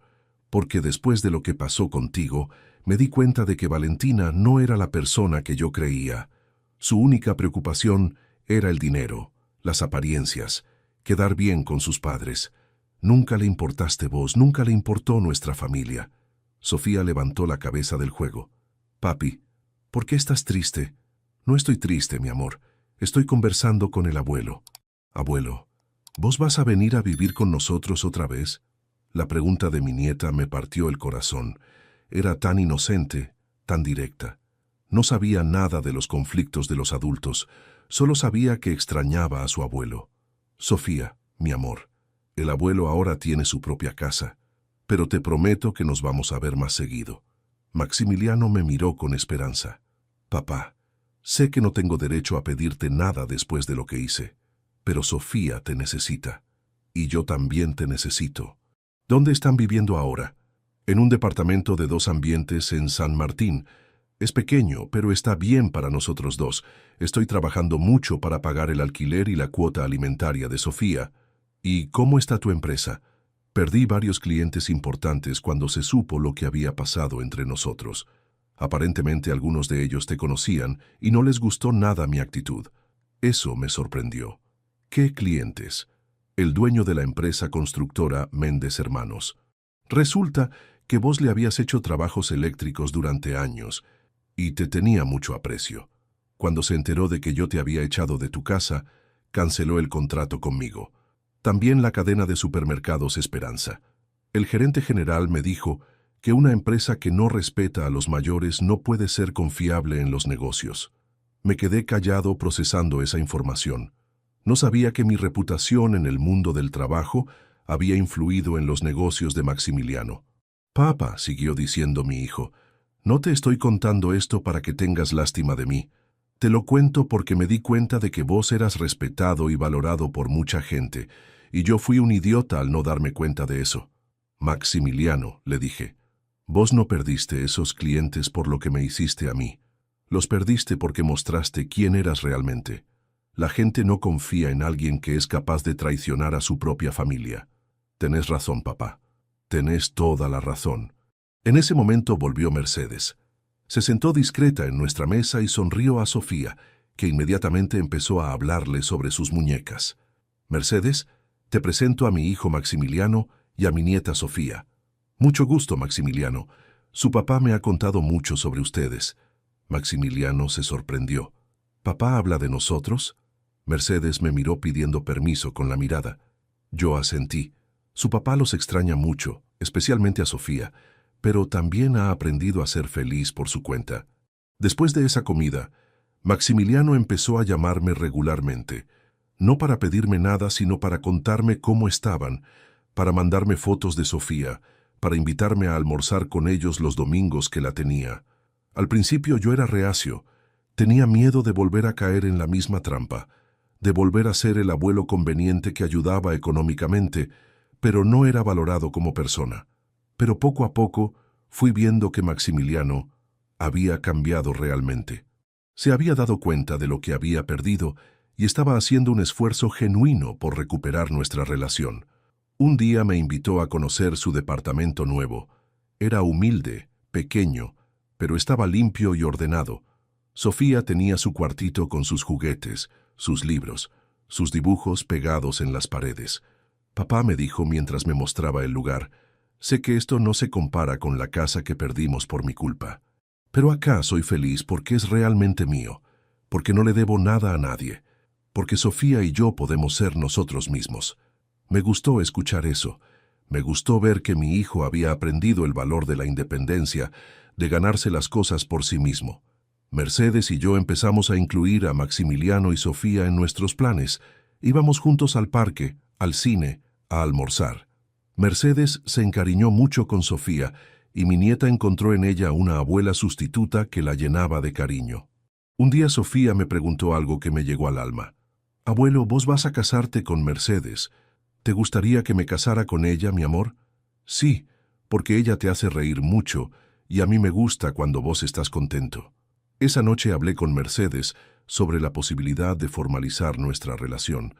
Porque después de lo que pasó contigo, me di cuenta de que Valentina no era la persona que yo creía. Su única preocupación era el dinero, las apariencias, quedar bien con sus padres. Nunca le importaste vos, nunca le importó nuestra familia. Sofía levantó la cabeza del juego. Papi, ¿por qué estás triste? No estoy triste, mi amor. Estoy conversando con el abuelo. Abuelo, ¿vos vas a venir a vivir con nosotros otra vez? La pregunta de mi nieta me partió el corazón. Era tan inocente, tan directa. No sabía nada de los conflictos de los adultos, solo sabía que extrañaba a su abuelo. Sofía, mi amor, el abuelo ahora tiene su propia casa, pero te prometo que nos vamos a ver más seguido. Maximiliano me miró con esperanza. Papá, sé que no tengo derecho a pedirte nada después de lo que hice, pero Sofía te necesita, y yo también te necesito. ¿Dónde están viviendo ahora? En un departamento de 2 ambientes en San Martín. Es pequeño, pero está bien para nosotros dos. Estoy trabajando mucho para pagar el alquiler y la cuota alimentaria de Sofía. ¿Y cómo está tu empresa? Perdí varios clientes importantes cuando se supo lo que había pasado entre nosotros. Aparentemente algunos de ellos te conocían y no les gustó nada mi actitud. Eso me sorprendió. ¿Qué clientes? El dueño de la empresa constructora Méndez Hermanos. Resulta que vos le habías hecho trabajos eléctricos durante años y te tenía mucho aprecio. Cuando se enteró de que yo te había echado de tu casa, canceló el contrato conmigo. También la cadena de supermercados Esperanza. El gerente general me dijo que una empresa que no respeta a los mayores no puede ser confiable en los negocios. Me quedé callado procesando esa información. No sabía que mi reputación en el mundo del trabajo había influido en los negocios de Maximiliano. Papá, siguió diciendo mi hijo, no te estoy contando esto para que tengas lástima de mí. Te lo cuento porque me di cuenta de que vos eras respetado y valorado por mucha gente, y yo fui un idiota al no darme cuenta de eso. Maximiliano, le dije, vos no perdiste esos clientes por lo que me hiciste a mí. Los perdiste porque mostraste quién eras realmente. La gente no confía en alguien que es capaz de traicionar a su propia familia. Tenés razón, papá. Tenés toda la razón. En ese momento volvió Mercedes. Se sentó discreta en nuestra mesa y sonrió a Sofía, que inmediatamente empezó a hablarle sobre sus muñecas. Mercedes, te presento a mi hijo Maximiliano y a mi nieta Sofía. Mucho gusto, Maximiliano. Su papá me ha contado mucho sobre ustedes. Maximiliano se sorprendió. ¿Papá habla de nosotros? Mercedes me miró pidiendo permiso con la mirada. Yo asentí. Su papá los extraña mucho, especialmente a Sofía, pero también ha aprendido a ser feliz por su cuenta. Después de esa comida, Maximiliano empezó a llamarme regularmente, no para pedirme nada, sino para contarme cómo estaban, para mandarme fotos de Sofía, para invitarme a almorzar con ellos los domingos que la tenía. Al principio yo era reacio, tenía miedo de volver a caer en la misma trampa, de volver a ser el abuelo conveniente que ayudaba económicamente, pero no era valorado como persona. Pero poco a poco fui viendo que Maximiliano había cambiado realmente. Se había dado cuenta de lo que había perdido y estaba haciendo un esfuerzo genuino por recuperar nuestra relación. Un día me invitó a conocer su departamento nuevo. Era humilde, pequeño, pero estaba limpio y ordenado. Sofía tenía su cuartito con sus juguetes, sus libros, sus dibujos pegados en las paredes. Papá me dijo mientras me mostraba el lugar, sé que esto no se compara con la casa que perdimos por mi culpa. Pero acá soy feliz porque es realmente mío, porque no le debo nada a nadie, porque Sofía y yo podemos ser nosotros mismos. Me gustó escuchar eso. Me gustó ver que mi hijo había aprendido el valor de la independencia, de ganarse las cosas por sí mismo. Mercedes y yo empezamos a incluir a Maximiliano y Sofía en nuestros planes. Íbamos juntos al parque, al cine, a almorzar. Mercedes se encariñó mucho con Sofía y mi nieta encontró en ella una abuela sustituta que la llenaba de cariño. Un día Sofía me preguntó algo que me llegó al alma. «Abuelo, vos vas a casarte con Mercedes. ¿Te gustaría que me casara con ella, mi amor?» «Sí, porque ella te hace reír mucho y a mí me gusta cuando vos estás contento». Esa noche hablé con Mercedes sobre la posibilidad de formalizar nuestra relación.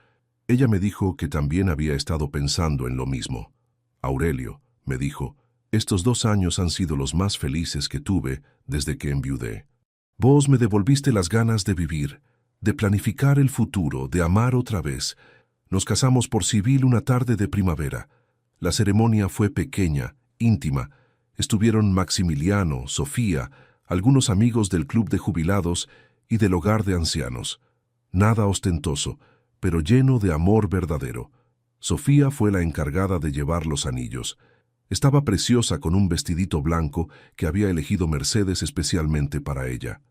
Ella me dijo que también había estado pensando en lo mismo. «Aurelio», me dijo, «estos 2 años han sido los más felices que tuve desde que enviudé. Vos me devolviste las ganas de vivir, de planificar el futuro, de amar otra vez. Nos casamos por civil una tarde de primavera. La ceremonia fue pequeña, íntima. Estuvieron Maximiliano, Sofía, algunos amigos del club de jubilados y del hogar de ancianos. Nada ostentoso, pero lleno de amor verdadero. Sofía fue la encargada de llevar los anillos. Estaba preciosa con un vestidito blanco que había elegido Mercedes especialmente para ella.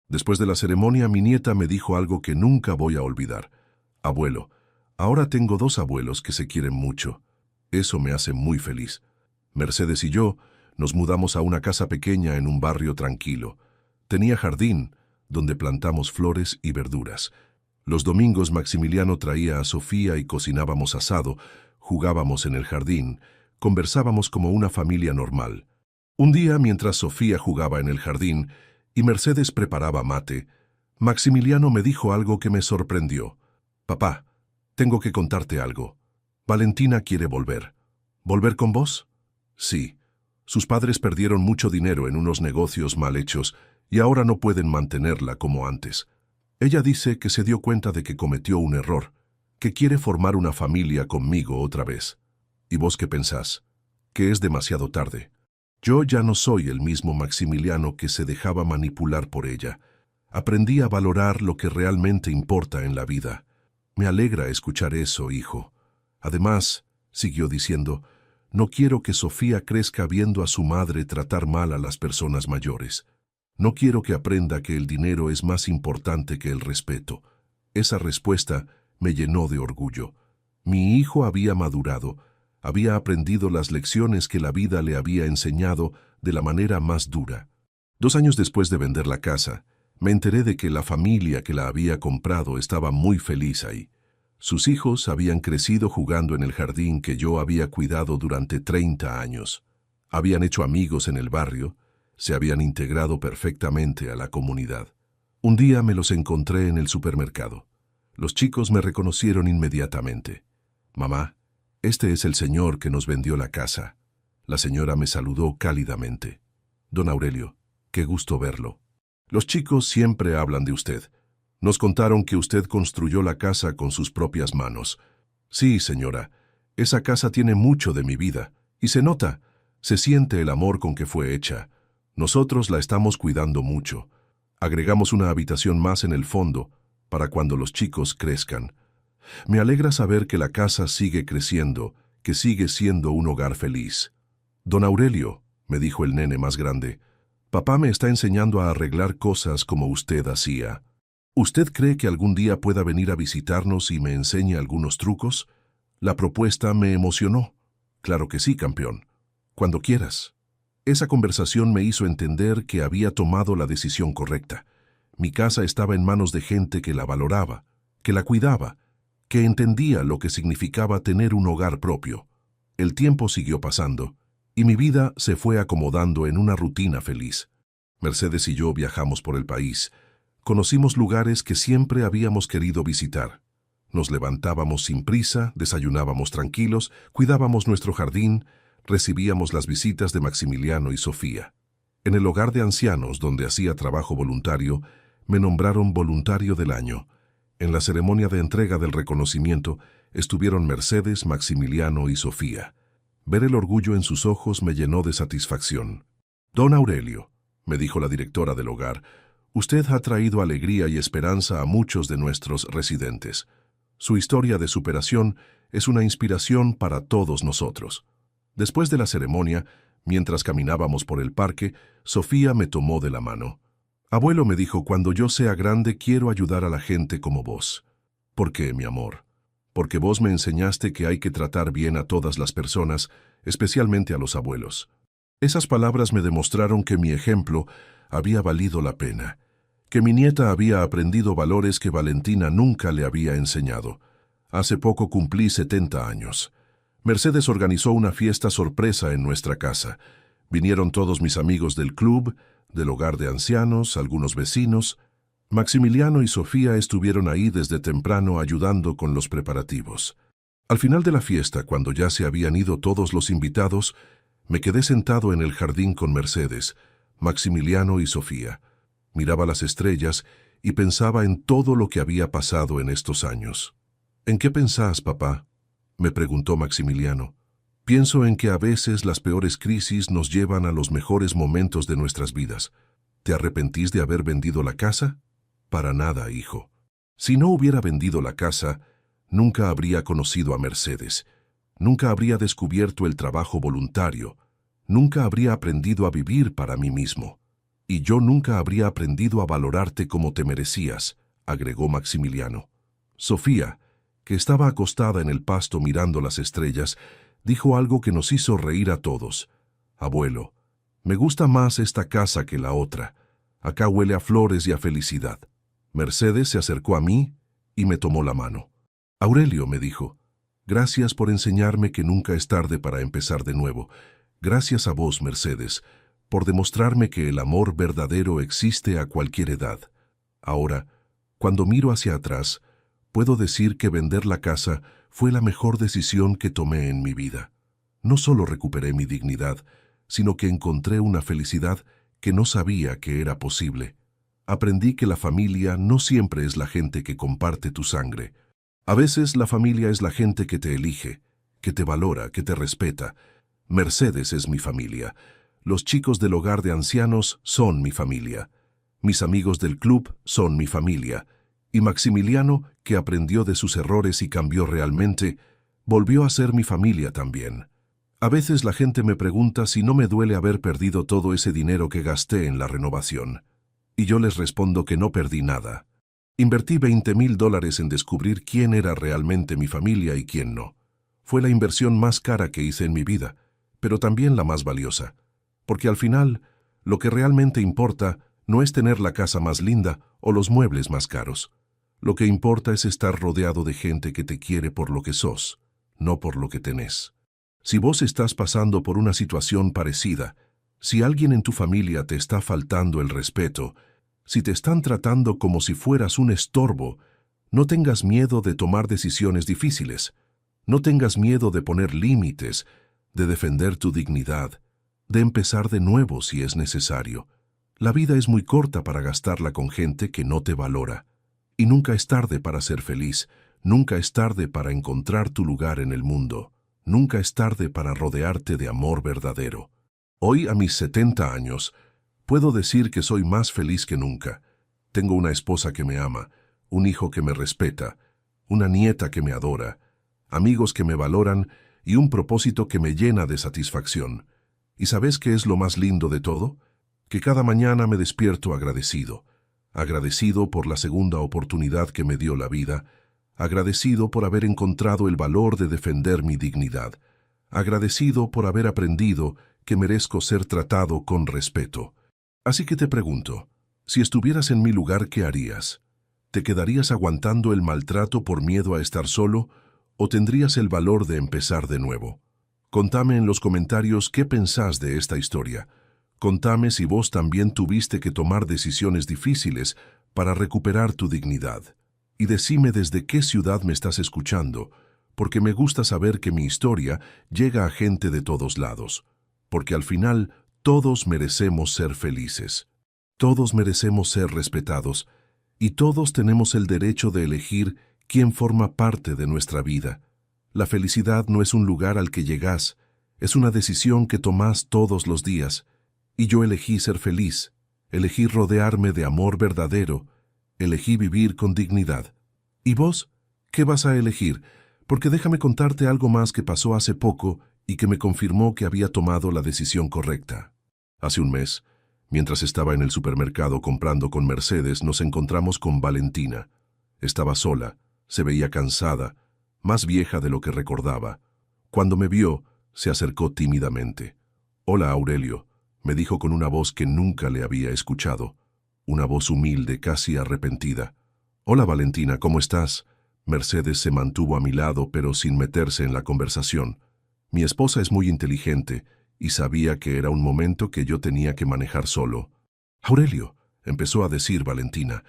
Después de la ceremonia, mi nieta me dijo algo que nunca voy a olvidar. «Abuelo, ahora tengo 2 abuelos que se quieren mucho. Eso me hace muy feliz». Mercedes y yo nos mudamos a una casa pequeña en un barrio tranquilo. Tenía jardín, donde plantamos flores y verduras. Los domingos Maximiliano traía a Sofía y cocinábamos asado, jugábamos en el jardín, conversábamos como una familia normal. Un día, mientras Sofía jugaba en el jardín y Mercedes preparaba mate, Maximiliano me dijo algo que me sorprendió. «Papá, tengo que contarte algo. Valentina quiere volver». «¿Volver con vos?» «Sí. Sus padres perdieron mucho dinero en unos negocios mal hechos y ahora no pueden mantenerla como antes. Ella dice que se dio cuenta de que cometió un error, que quiere formar una familia conmigo otra vez. ¿Y vos qué pensás? Que es demasiado tarde. Yo ya no soy el mismo Maximiliano que se dejaba manipular por ella. Aprendí a valorar lo que realmente importa en la vida. Me alegra escuchar eso, hijo. Además, siguió diciendo, no quiero que Sofía crezca viendo a su madre tratar mal a las personas mayores. No quiero que aprenda que el dinero es más importante que el respeto». Esa respuesta me llenó de orgullo. Mi hijo había madurado, había aprendido las lecciones que la vida le había enseñado de la manera más dura. 2 años después de vender la casa, me enteré de que la familia que la había comprado estaba muy feliz ahí. Sus hijos habían crecido jugando en el jardín que yo había cuidado durante 30 años. Habían hecho amigos en el barrio, se habían integrado perfectamente a la comunidad. Un día me los encontré en el supermercado. Los chicos me reconocieron inmediatamente. «Mamá, este es el señor que nos vendió la casa». La señora me saludó cálidamente. «Don Aurelio, qué gusto verlo. Los chicos siempre hablan de usted. Nos contaron que usted construyó la casa con sus propias manos». «Sí, señora, esa casa tiene mucho de mi vida, y se nota, se siente el amor con que fue hecha. Nosotros la estamos cuidando mucho. Agregamos una habitación más en el fondo, para cuando los chicos crezcan. Me alegra saber que la casa sigue creciendo, que sigue siendo un hogar feliz». «Don Aurelio», me dijo el nene más grande, «papá me está enseñando a arreglar cosas como usted hacía. ¿Usted cree que algún día pueda venir a visitarnos y me enseñe algunos trucos?» La propuesta me emocionó. «Claro que sí, campeón. Cuando quieras». Esa conversación me hizo entender que había tomado la decisión correcta. Mi casa estaba en manos de gente que la valoraba, que la cuidaba, que entendía lo que significaba tener un hogar propio. El tiempo siguió pasando, y mi vida se fue acomodando en una rutina feliz. Mercedes y yo viajamos por el país. Conocimos lugares que siempre habíamos querido visitar. Nos levantábamos sin prisa, desayunábamos tranquilos, cuidábamos nuestro jardín, recibíamos las visitas de Maximiliano y Sofía. En el hogar de ancianos, donde hacía trabajo voluntario, me nombraron voluntario del año. En la ceremonia de entrega del reconocimiento estuvieron Mercedes, Maximiliano y Sofía. Ver el orgullo en sus ojos me llenó de satisfacción. «Don Aurelio», me dijo la directora del hogar, «usted ha traído alegría y esperanza a muchos de nuestros residentes. Su historia de superación es una inspiración para todos nosotros». Después de la ceremonia, mientras caminábamos por el parque, Sofía me tomó de la mano. «Abuelo», me dijo, «cuando yo sea grande quiero ayudar a la gente como vos». «¿Por qué, mi amor?» porque vos me enseñaste que hay que tratar bien a todas las personas, especialmente a los abuelos. Esas palabras me demostraron que mi ejemplo había valido la pena, que mi nieta había aprendido valores que Valentina nunca le había enseñado. Hace poco cumplí 70 años. Mercedes organizó una fiesta sorpresa en nuestra casa. Vinieron todos mis amigos del club, del hogar de ancianos, algunos vecinos. Maximiliano y Sofía estuvieron ahí desde temprano ayudando con los preparativos. Al final de la fiesta, cuando ya se habían ido todos los invitados, me quedé sentado en el jardín con Mercedes, Maximiliano y Sofía. Miraba las estrellas y pensaba en todo lo que había pasado en estos años. ¿En qué pensás, papá?, me preguntó Maximiliano. Pienso en que a veces las peores crisis nos llevan a los mejores momentos de nuestras vidas. ¿Te arrepentís de haber vendido la casa? Para nada, hijo. Si no hubiera vendido la casa, nunca habría conocido a Mercedes, nunca habría descubierto el trabajo voluntario, nunca habría aprendido a vivir para mí mismo. Y yo nunca habría aprendido a valorarte como te merecías, agregó Maximiliano. Sofía, que estaba acostada en el pasto mirando las estrellas, dijo algo que nos hizo reír a todos. Abuelo, me gusta más esta casa que la otra. Acá huele a flores y a felicidad. Mercedes se acercó a mí y me tomó la mano. Aurelio, me dijo, gracias por enseñarme que nunca es tarde para empezar de nuevo. Gracias a vos, Mercedes, por demostrarme que el amor verdadero existe a cualquier edad. Ahora, cuando miro hacia atrás, puedo decir que vender la casa fue la mejor decisión que tomé en mi vida. No solo recuperé mi dignidad, sino que encontré una felicidad que no sabía que era posible. Aprendí que la familia no siempre es la gente que comparte tu sangre. A veces la familia es la gente que te elige, que te valora, que te respeta. Mercedes es mi familia. Los chicos del hogar de ancianos son mi familia. Mis amigos del club son mi familia. Y Maximiliano, que aprendió de sus errores y cambió realmente, volvió a ser mi familia también. A veces la gente me pregunta si no me duele haber perdido todo ese dinero que gasté en la renovación. Y yo les respondo que no perdí nada. Invertí $20,000 en descubrir quién era realmente mi familia y quién no. Fue la inversión más cara que hice en mi vida, pero también la más valiosa. Porque al final, lo que realmente importa no es tener la casa más linda o los muebles más caros. Lo que importa es estar rodeado de gente que te quiere por lo que sos, no por lo que tenés. Si vos estás pasando por una situación parecida, si alguien en tu familia te está faltando el respeto, si te están tratando como si fueras un estorbo, no tengas miedo de tomar decisiones difíciles. No tengas miedo de poner límites, de defender tu dignidad, de empezar de nuevo si es necesario. La vida es muy corta para gastarla con gente que no te valora. Y nunca es tarde para ser feliz, nunca es tarde para encontrar tu lugar en el mundo, nunca es tarde para rodearte de amor verdadero. Hoy, a mis 70 años, puedo decir que soy más feliz que nunca. Tengo una esposa que me ama, un hijo que me respeta, una nieta que me adora, amigos que me valoran y un propósito que me llena de satisfacción. ¿Y sabes qué es lo más lindo de todo? Que cada mañana me despierto agradecido. Agradecido por la segunda oportunidad que me dio la vida, agradecido por haber encontrado el valor de defender mi dignidad, agradecido por haber aprendido que merezco ser tratado con respeto. Así que te pregunto, si estuvieras en mi lugar, ¿qué harías? ¿Te quedarías aguantando el maltrato por miedo a estar solo o tendrías el valor de empezar de nuevo? Contame en los comentarios qué pensás de esta historia. Contame si vos también tuviste que tomar decisiones difíciles para recuperar tu dignidad. Y decime desde qué ciudad me estás escuchando, porque me gusta saber que mi historia llega a gente de todos lados. Porque al final, todos merecemos ser felices. Todos merecemos ser respetados. Y todos tenemos el derecho de elegir quién forma parte de nuestra vida. La felicidad no es un lugar al que llegás, es una decisión que tomás todos los días. Y yo elegí ser feliz, elegí rodearme de amor verdadero, elegí vivir con dignidad. ¿Y vos? ¿Qué vas a elegir? Porque déjame contarte algo más que pasó hace poco y que me confirmó que había tomado la decisión correcta. Hace un mes, mientras estaba en el supermercado comprando con Mercedes, nos encontramos con Valentina. Estaba sola, se veía cansada, más vieja de lo que recordaba. Cuando me vio, se acercó tímidamente. «Hola, Aurelio», me dijo con una voz que nunca le había escuchado. Una voz humilde, casi arrepentida. «Hola, Valentina, ¿cómo estás?» Mercedes se mantuvo a mi lado, pero sin meterse en la conversación. Mi esposa es muy inteligente y sabía que era un momento que yo tenía que manejar solo. «Aurelio», empezó a decir Valentina,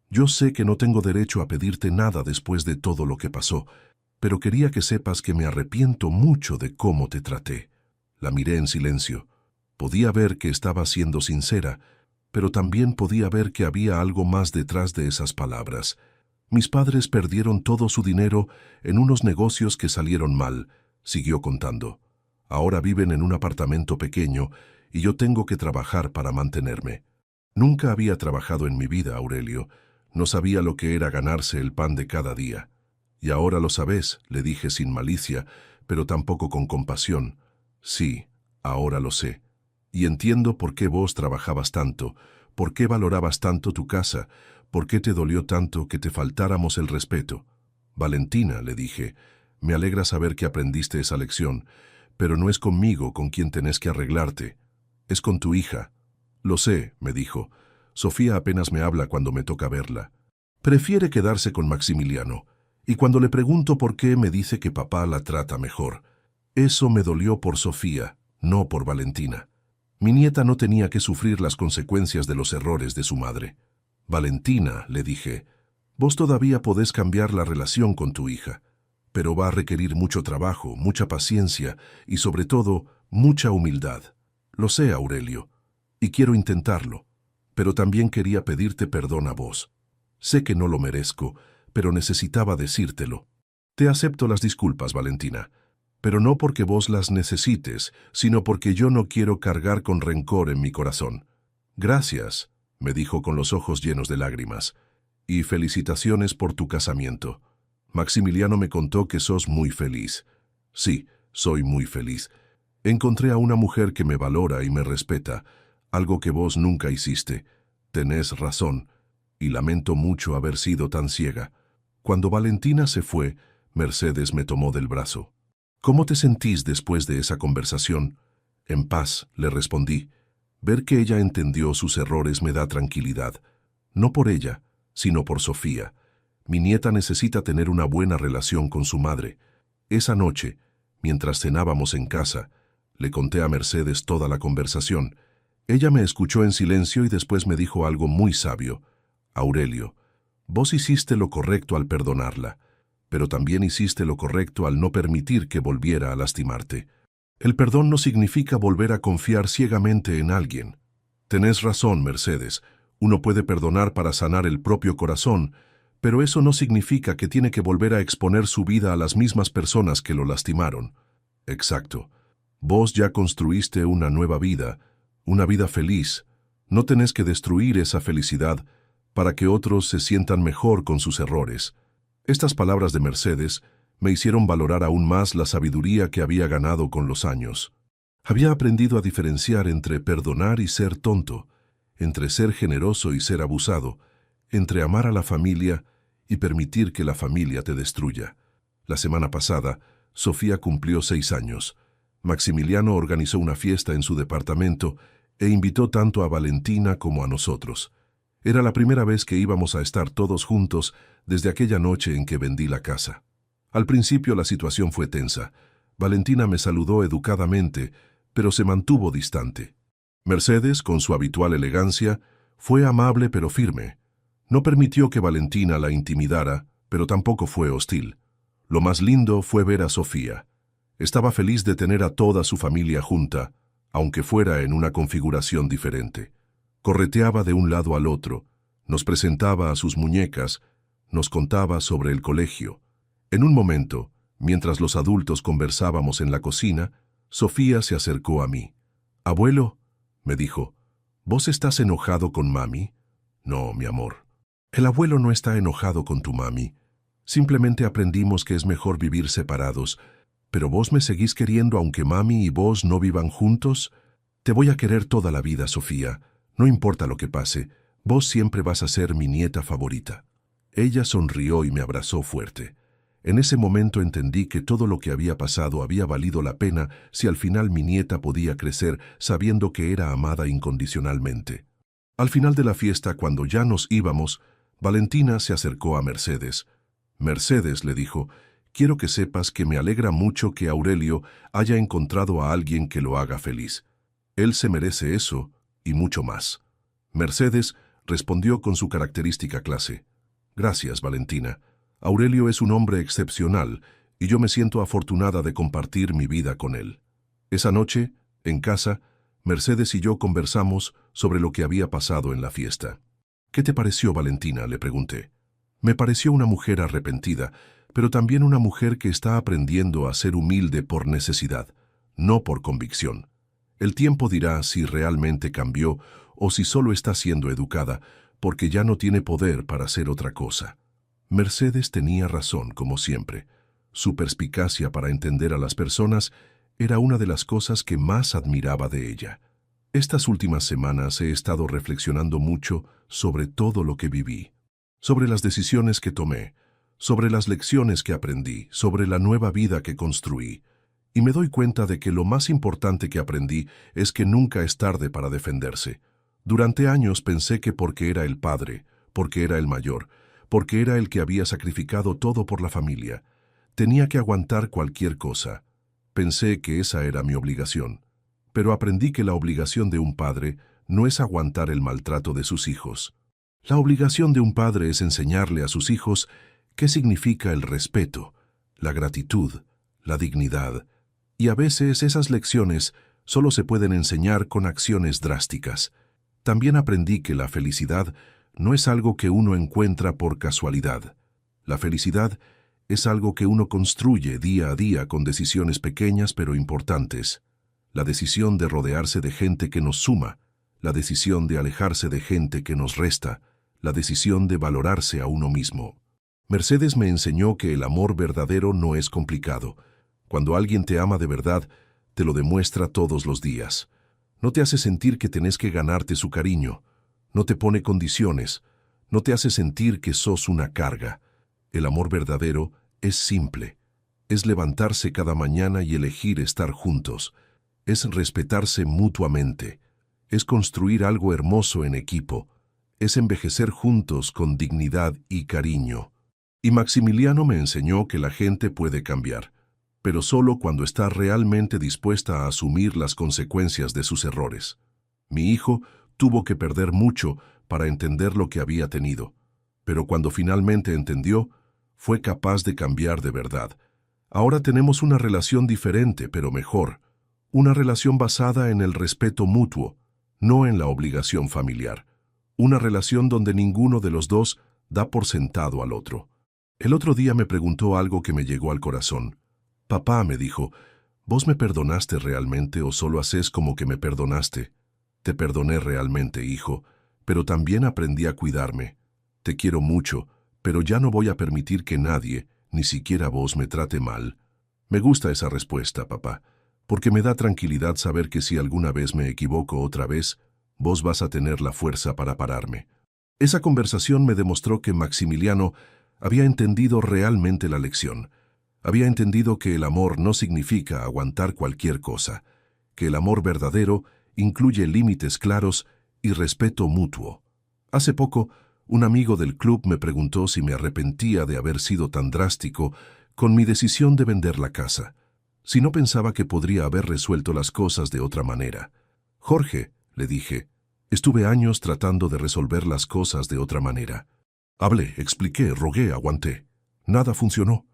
«yo sé que no tengo derecho a pedirte nada después de todo lo que pasó, pero quería que sepas que me arrepiento mucho de cómo te traté». La miré en silencio. Podía ver que estaba siendo sincera, pero también podía ver que había algo más detrás de esas palabras. «Mis padres perdieron todo su dinero en unos negocios que salieron mal», siguió contando. «Ahora viven en un apartamento pequeño y yo tengo que trabajar para mantenerme. Nunca había trabajado en mi vida, Aurelio. No sabía lo que era ganarse el pan de cada día. Y ahora lo sabes», le dije sin malicia, pero tampoco con compasión. «Sí, ahora lo sé. Y entiendo por qué vos trabajabas tanto, por qué valorabas tanto tu casa, por qué te dolió tanto que te faltáramos el respeto». «Valentina», le dije, «me alegra saber que aprendiste esa lección, pero no es conmigo con quien tenés que arreglarte. Es con tu hija». «Lo sé», me dijo. «Sofía apenas me habla cuando me toca verla. Prefiere quedarse con Maximiliano, y cuando le pregunto por qué me dice que papá la trata mejor. Eso me dolió por Sofía, no por Valentina. Mi nieta no tenía que sufrir las consecuencias de los errores de su madre». «Valentina», le dije, «vos todavía podés cambiar la relación con tu hija, pero va a requerir mucho trabajo, mucha paciencia y, sobre todo, mucha humildad. Lo sé, Aurelio, y quiero intentarlo, pero también quería pedirte perdón a vos. Sé que no lo merezco, pero necesitaba decírtelo. Te acepto las disculpas, Valentina, pero no porque vos las necesites, sino porque yo no quiero cargar con rencor en mi corazón». «Gracias», me dijo con los ojos llenos de lágrimas, «y felicitaciones por tu casamiento. Maximiliano me contó que sos muy feliz». «Sí, soy muy feliz. Encontré a una mujer que me valora y me respeta, algo que vos nunca hiciste. Tenés razón, y lamento mucho haber sido tan ciega». Cuando Valentina se fue, Mercedes me tomó del brazo. «¿Cómo te sentís después de esa conversación?» «En paz», le respondí. «Ver que ella entendió sus errores me da tranquilidad. No por ella, sino por Sofía. Mi nieta necesita tener una buena relación con su madre». Esa noche, mientras cenábamos en casa, le conté a Mercedes toda la conversación. Ella me escuchó en silencio y después me dijo algo muy sabio. «Aurelio, vos hiciste lo correcto al perdonarla, pero también hiciste lo correcto al no permitir que volviera a lastimarte. El perdón no significa volver a confiar ciegamente en alguien». «Tenés razón, Mercedes. Uno puede perdonar para sanar el propio corazón, pero eso no significa que tiene que volver a exponer su vida a las mismas personas que lo lastimaron». «Exacto. Vos ya construiste una nueva vida, una vida feliz. No tenés que destruir esa felicidad para que otros se sientan mejor con sus errores». Estas palabras de Mercedes me hicieron valorar aún más la sabiduría que había ganado con los años. Había aprendido a diferenciar entre perdonar y ser tonto, entre ser generoso y ser abusado, entre amar a la familia y permitir que la familia te destruya. La semana pasada, Sofía cumplió 6 años. Maximiliano organizó una fiesta en su departamento e invitó tanto a Valentina como a nosotros. Era la primera vez que íbamos a estar todos juntos desde aquella noche en que vendí la casa. Al principio la situación fue tensa. Valentina me saludó educadamente, pero se mantuvo distante. Mercedes, con su habitual elegancia, fue amable pero firme. No permitió que Valentina la intimidara, pero tampoco fue hostil. Lo más lindo fue ver a Sofía. Estaba feliz de tener a toda su familia junta, aunque fuera en una configuración diferente. Correteaba de un lado al otro, nos presentaba a sus muñecas, nos contaba sobre el colegio. En un momento, mientras los adultos conversábamos en la cocina, Sofía se acercó a mí. «Abuelo», me dijo, «¿vos estás enojado con mami?» «No, mi amor. El abuelo no está enojado con tu mami. Simplemente aprendimos que es mejor vivir separados. Pero vos me seguís queriendo aunque mami y vos no vivan juntos. Te voy a querer toda la vida, Sofía. No importa lo que pase, vos siempre vas a ser mi nieta favorita». Ella sonrió y me abrazó fuerte. En ese momento entendí que todo lo que había pasado había valido la pena si al final mi nieta podía crecer sabiendo que era amada incondicionalmente. Al final de la fiesta, cuando ya nos íbamos, Valentina se acercó a Mercedes. Mercedes, le dijo, quiero que sepas que me alegra mucho que Aurelio haya encontrado a alguien que lo haga feliz. Él se merece eso y mucho más. Mercedes respondió con su característica clase. Gracias, Valentina. Aurelio es un hombre excepcional y yo me siento afortunada de compartir mi vida con él. Esa noche, en casa, Mercedes y yo conversamos sobre lo que había pasado en la fiesta. ¿Qué te pareció, Valentina?, le pregunté. Me pareció una mujer arrepentida, pero también una mujer que está aprendiendo a ser humilde por necesidad, no por convicción. El tiempo dirá si realmente cambió o si solo está siendo educada, porque ya no tiene poder para hacer otra cosa. Mercedes tenía razón, como siempre. Su perspicacia para entender a las personas era una de las cosas que más admiraba de ella. Estas últimas semanas he estado reflexionando mucho sobre todo lo que viví, sobre las decisiones que tomé, sobre las lecciones que aprendí, sobre la nueva vida que construí. Y me doy cuenta de que lo más importante que aprendí es que nunca es tarde para defenderse. Durante años pensé que porque era el padre, porque era el mayor, porque era el que había sacrificado todo por la familia, tenía que aguantar cualquier cosa. Pensé que esa era mi obligación. Pero aprendí que la obligación de un padre no es aguantar el maltrato de sus hijos. La obligación de un padre es enseñarle a sus hijos qué significa el respeto, la gratitud, la dignidad. Y a veces esas lecciones solo se pueden enseñar con acciones drásticas. También aprendí que la felicidad no es algo que uno encuentra por casualidad. La felicidad es algo que uno construye día a día con decisiones pequeñas pero importantes. La decisión de rodearse de gente que nos suma, la decisión de alejarse de gente que nos resta, la decisión de valorarse a uno mismo. Mercedes me enseñó que el amor verdadero no es complicado. Cuando alguien te ama de verdad, te lo demuestra todos los días. No te hace sentir que tenés que ganarte su cariño. No te pone condiciones, no te hace sentir que sos una carga. El amor verdadero es simple. Es levantarse cada mañana y elegir estar juntos. Es respetarse mutuamente. Es construir algo hermoso en equipo. Es envejecer juntos con dignidad y cariño. Y Maximiliano me enseñó que la gente puede cambiar, pero solo cuando está realmente dispuesta a asumir las consecuencias de sus errores. Mi hijo tuvo que perder mucho para entender lo que había tenido, pero cuando finalmente entendió, fue capaz de cambiar de verdad. Ahora tenemos una relación diferente, pero mejor, una relación basada en el respeto mutuo, no en la obligación familiar, una relación donde ninguno de los dos da por sentado al otro. El otro día me preguntó algo que me llegó al corazón. Papá, me dijo, ¿vos me perdonaste realmente o solo haces como que me perdonaste? Te perdoné realmente, hijo, pero también aprendí a cuidarme. Te quiero mucho, pero ya no voy a permitir que nadie, ni siquiera vos, me trate mal. Me gusta esa respuesta, papá, porque me da tranquilidad saber que si alguna vez me equivoco otra vez, vos vas a tener la fuerza para pararme. Esa conversación me demostró que Maximiliano había entendido realmente la lección. Había entendido que el amor no significa aguantar cualquier cosa, que el amor verdadero incluye límites claros y respeto mutuo. Hace poco, un amigo del club me preguntó si me arrepentía de haber sido tan drástico con mi decisión de vender la casa, si no pensaba que podría haber resuelto las cosas de otra manera. Jorge, le dije, estuve años tratando de resolver las cosas de otra manera. Hablé, expliqué, rogué, aguanté. Nada funcionó.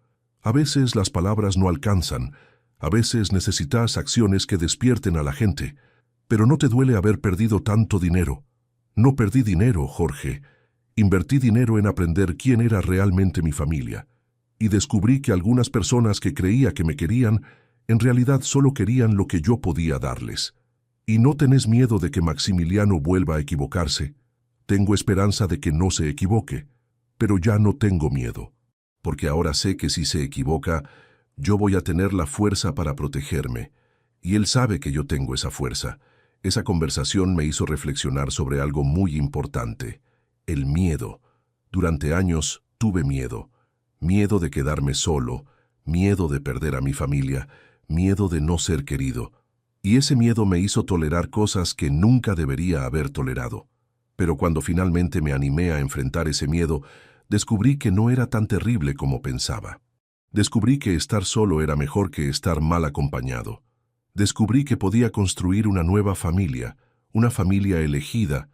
A veces las palabras no alcanzan, a veces necesitas acciones que despierten a la gente, pero no te duele haber perdido tanto dinero. No perdí dinero, Jorge. Invertí dinero en aprender quién era realmente mi familia, y descubrí que algunas personas que creía que me querían, en realidad solo querían lo que yo podía darles. ¿Y no tenés miedo de que Maximiliano vuelva a equivocarse? Tengo esperanza de que no se equivoque, pero ya no tengo miedo, porque ahora sé que si se equivoca, yo voy a tener la fuerza para protegerme, y él sabe que yo tengo esa fuerza. Esa conversación me hizo reflexionar sobre algo muy importante, el miedo. Durante años tuve miedo. miedo de quedarme solo, miedo de perder a mi familia, miedo de no ser querido. Y ese miedo me hizo tolerar cosas que nunca debería haber tolerado. Pero cuando finalmente me animé a enfrentar ese miedo, descubrí que no era tan terrible como pensaba. Descubrí que estar solo era mejor que estar mal acompañado. Descubrí que podía construir una nueva familia, una familia elegida,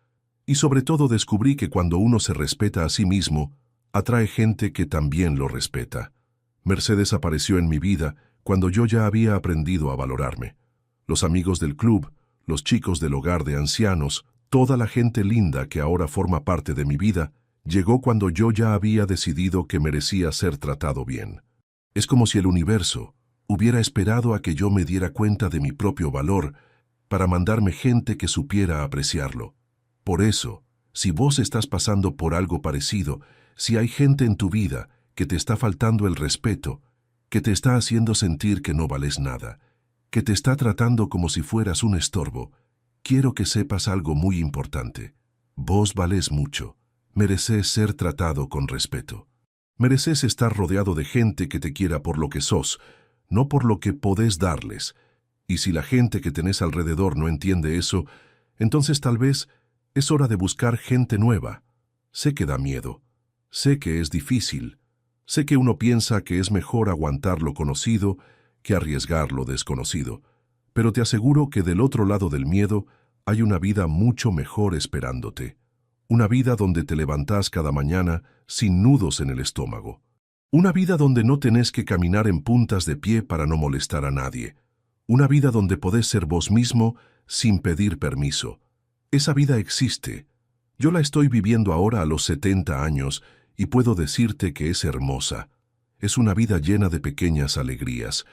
y sobre todo descubrí que cuando uno se respeta a sí mismo, atrae gente que también lo respeta. Mercedes apareció en mi vida cuando yo ya había aprendido a valorarme. Los amigos del club, los chicos del hogar de ancianos, toda la gente linda que ahora forma parte de mi vida, llegó cuando yo ya había decidido que merecía ser tratado bien. Es como si el universo hubiera esperado a que yo me diera cuenta de mi propio valor para mandarme gente que supiera apreciarlo. Por eso, si vos estás pasando por algo parecido, si hay gente en tu vida que te está faltando el respeto, que te está haciendo sentir que no vales nada, que te está tratando como si fueras un estorbo, quiero que sepas algo muy importante. Vos valés mucho. Mereces ser tratado con respeto. Mereces estar rodeado de gente que te quiera por lo que sos, no por lo que podés darles. Y si la gente que tenés alrededor no entiende eso, entonces tal vez es hora de buscar gente nueva. Sé que da miedo. Sé que es difícil. Sé que uno piensa que es mejor aguantar lo conocido que arriesgar lo desconocido. Pero te aseguro que del otro lado del miedo hay una vida mucho mejor esperándote. Una vida donde te levantás cada mañana sin nudos en el estómago. Una vida donde no tenés que caminar en puntas de pie para no molestar a nadie. Una vida donde podés ser vos mismo sin pedir permiso. Esa vida existe. Yo la estoy viviendo ahora a los 70 años y puedo decirte que es hermosa. Es una vida llena de pequeñas alegrías.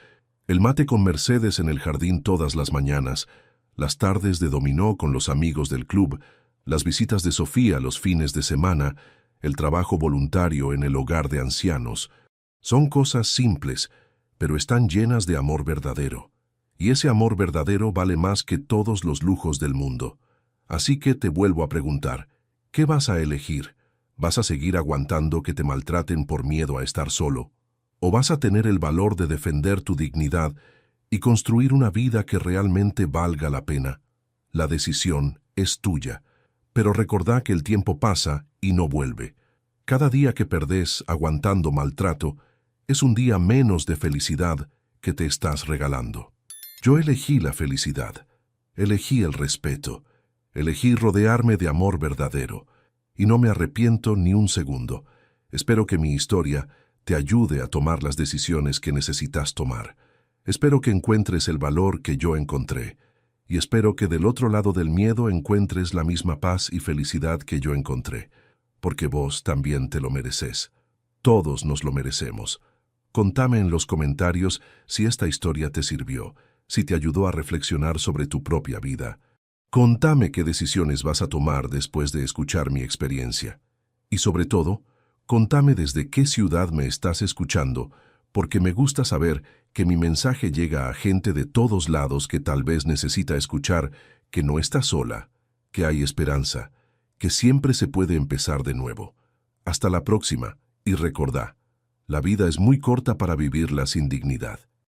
El mate con Mercedes en el jardín todas las mañanas, las tardes de dominó con los amigos del club, las visitas de Sofía los fines de semana, el trabajo voluntario en el hogar de ancianos. Son cosas simples, pero están llenas de amor verdadero. Y ese amor verdadero vale más que todos los lujos del mundo. Así que te vuelvo a preguntar, ¿qué vas a elegir? ¿Vas a seguir aguantando que te maltraten por miedo a estar solo? ¿O vas a tener el valor de defender tu dignidad y construir una vida que realmente valga la pena? La decisión es tuya. Pero recordá que el tiempo pasa y no vuelve. Cada día que perdés aguantando maltrato es un día menos de felicidad que te estás regalando. Yo elegí la felicidad, elegí el respeto, elegí rodearme de amor verdadero, y no me arrepiento ni un segundo. Espero que mi historia te ayude a tomar las decisiones que necesitas tomar. Espero que encuentres el valor que yo encontré. Y espero que del otro lado del miedo encuentres la misma paz y felicidad que yo encontré, porque vos también te lo mereces. Todos nos lo merecemos. Contame en los comentarios si esta historia te sirvió, si te ayudó a reflexionar sobre tu propia vida. Contame qué decisiones vas a tomar después de escuchar mi experiencia. Y sobre todo, contame desde qué ciudad me estás escuchando, porque me gusta saber que mi mensaje llega a gente de todos lados que tal vez necesita escuchar que no está sola, que hay esperanza, que siempre se puede empezar de nuevo. Hasta la próxima, y recordá, la vida es muy corta para vivirla sin dignidad.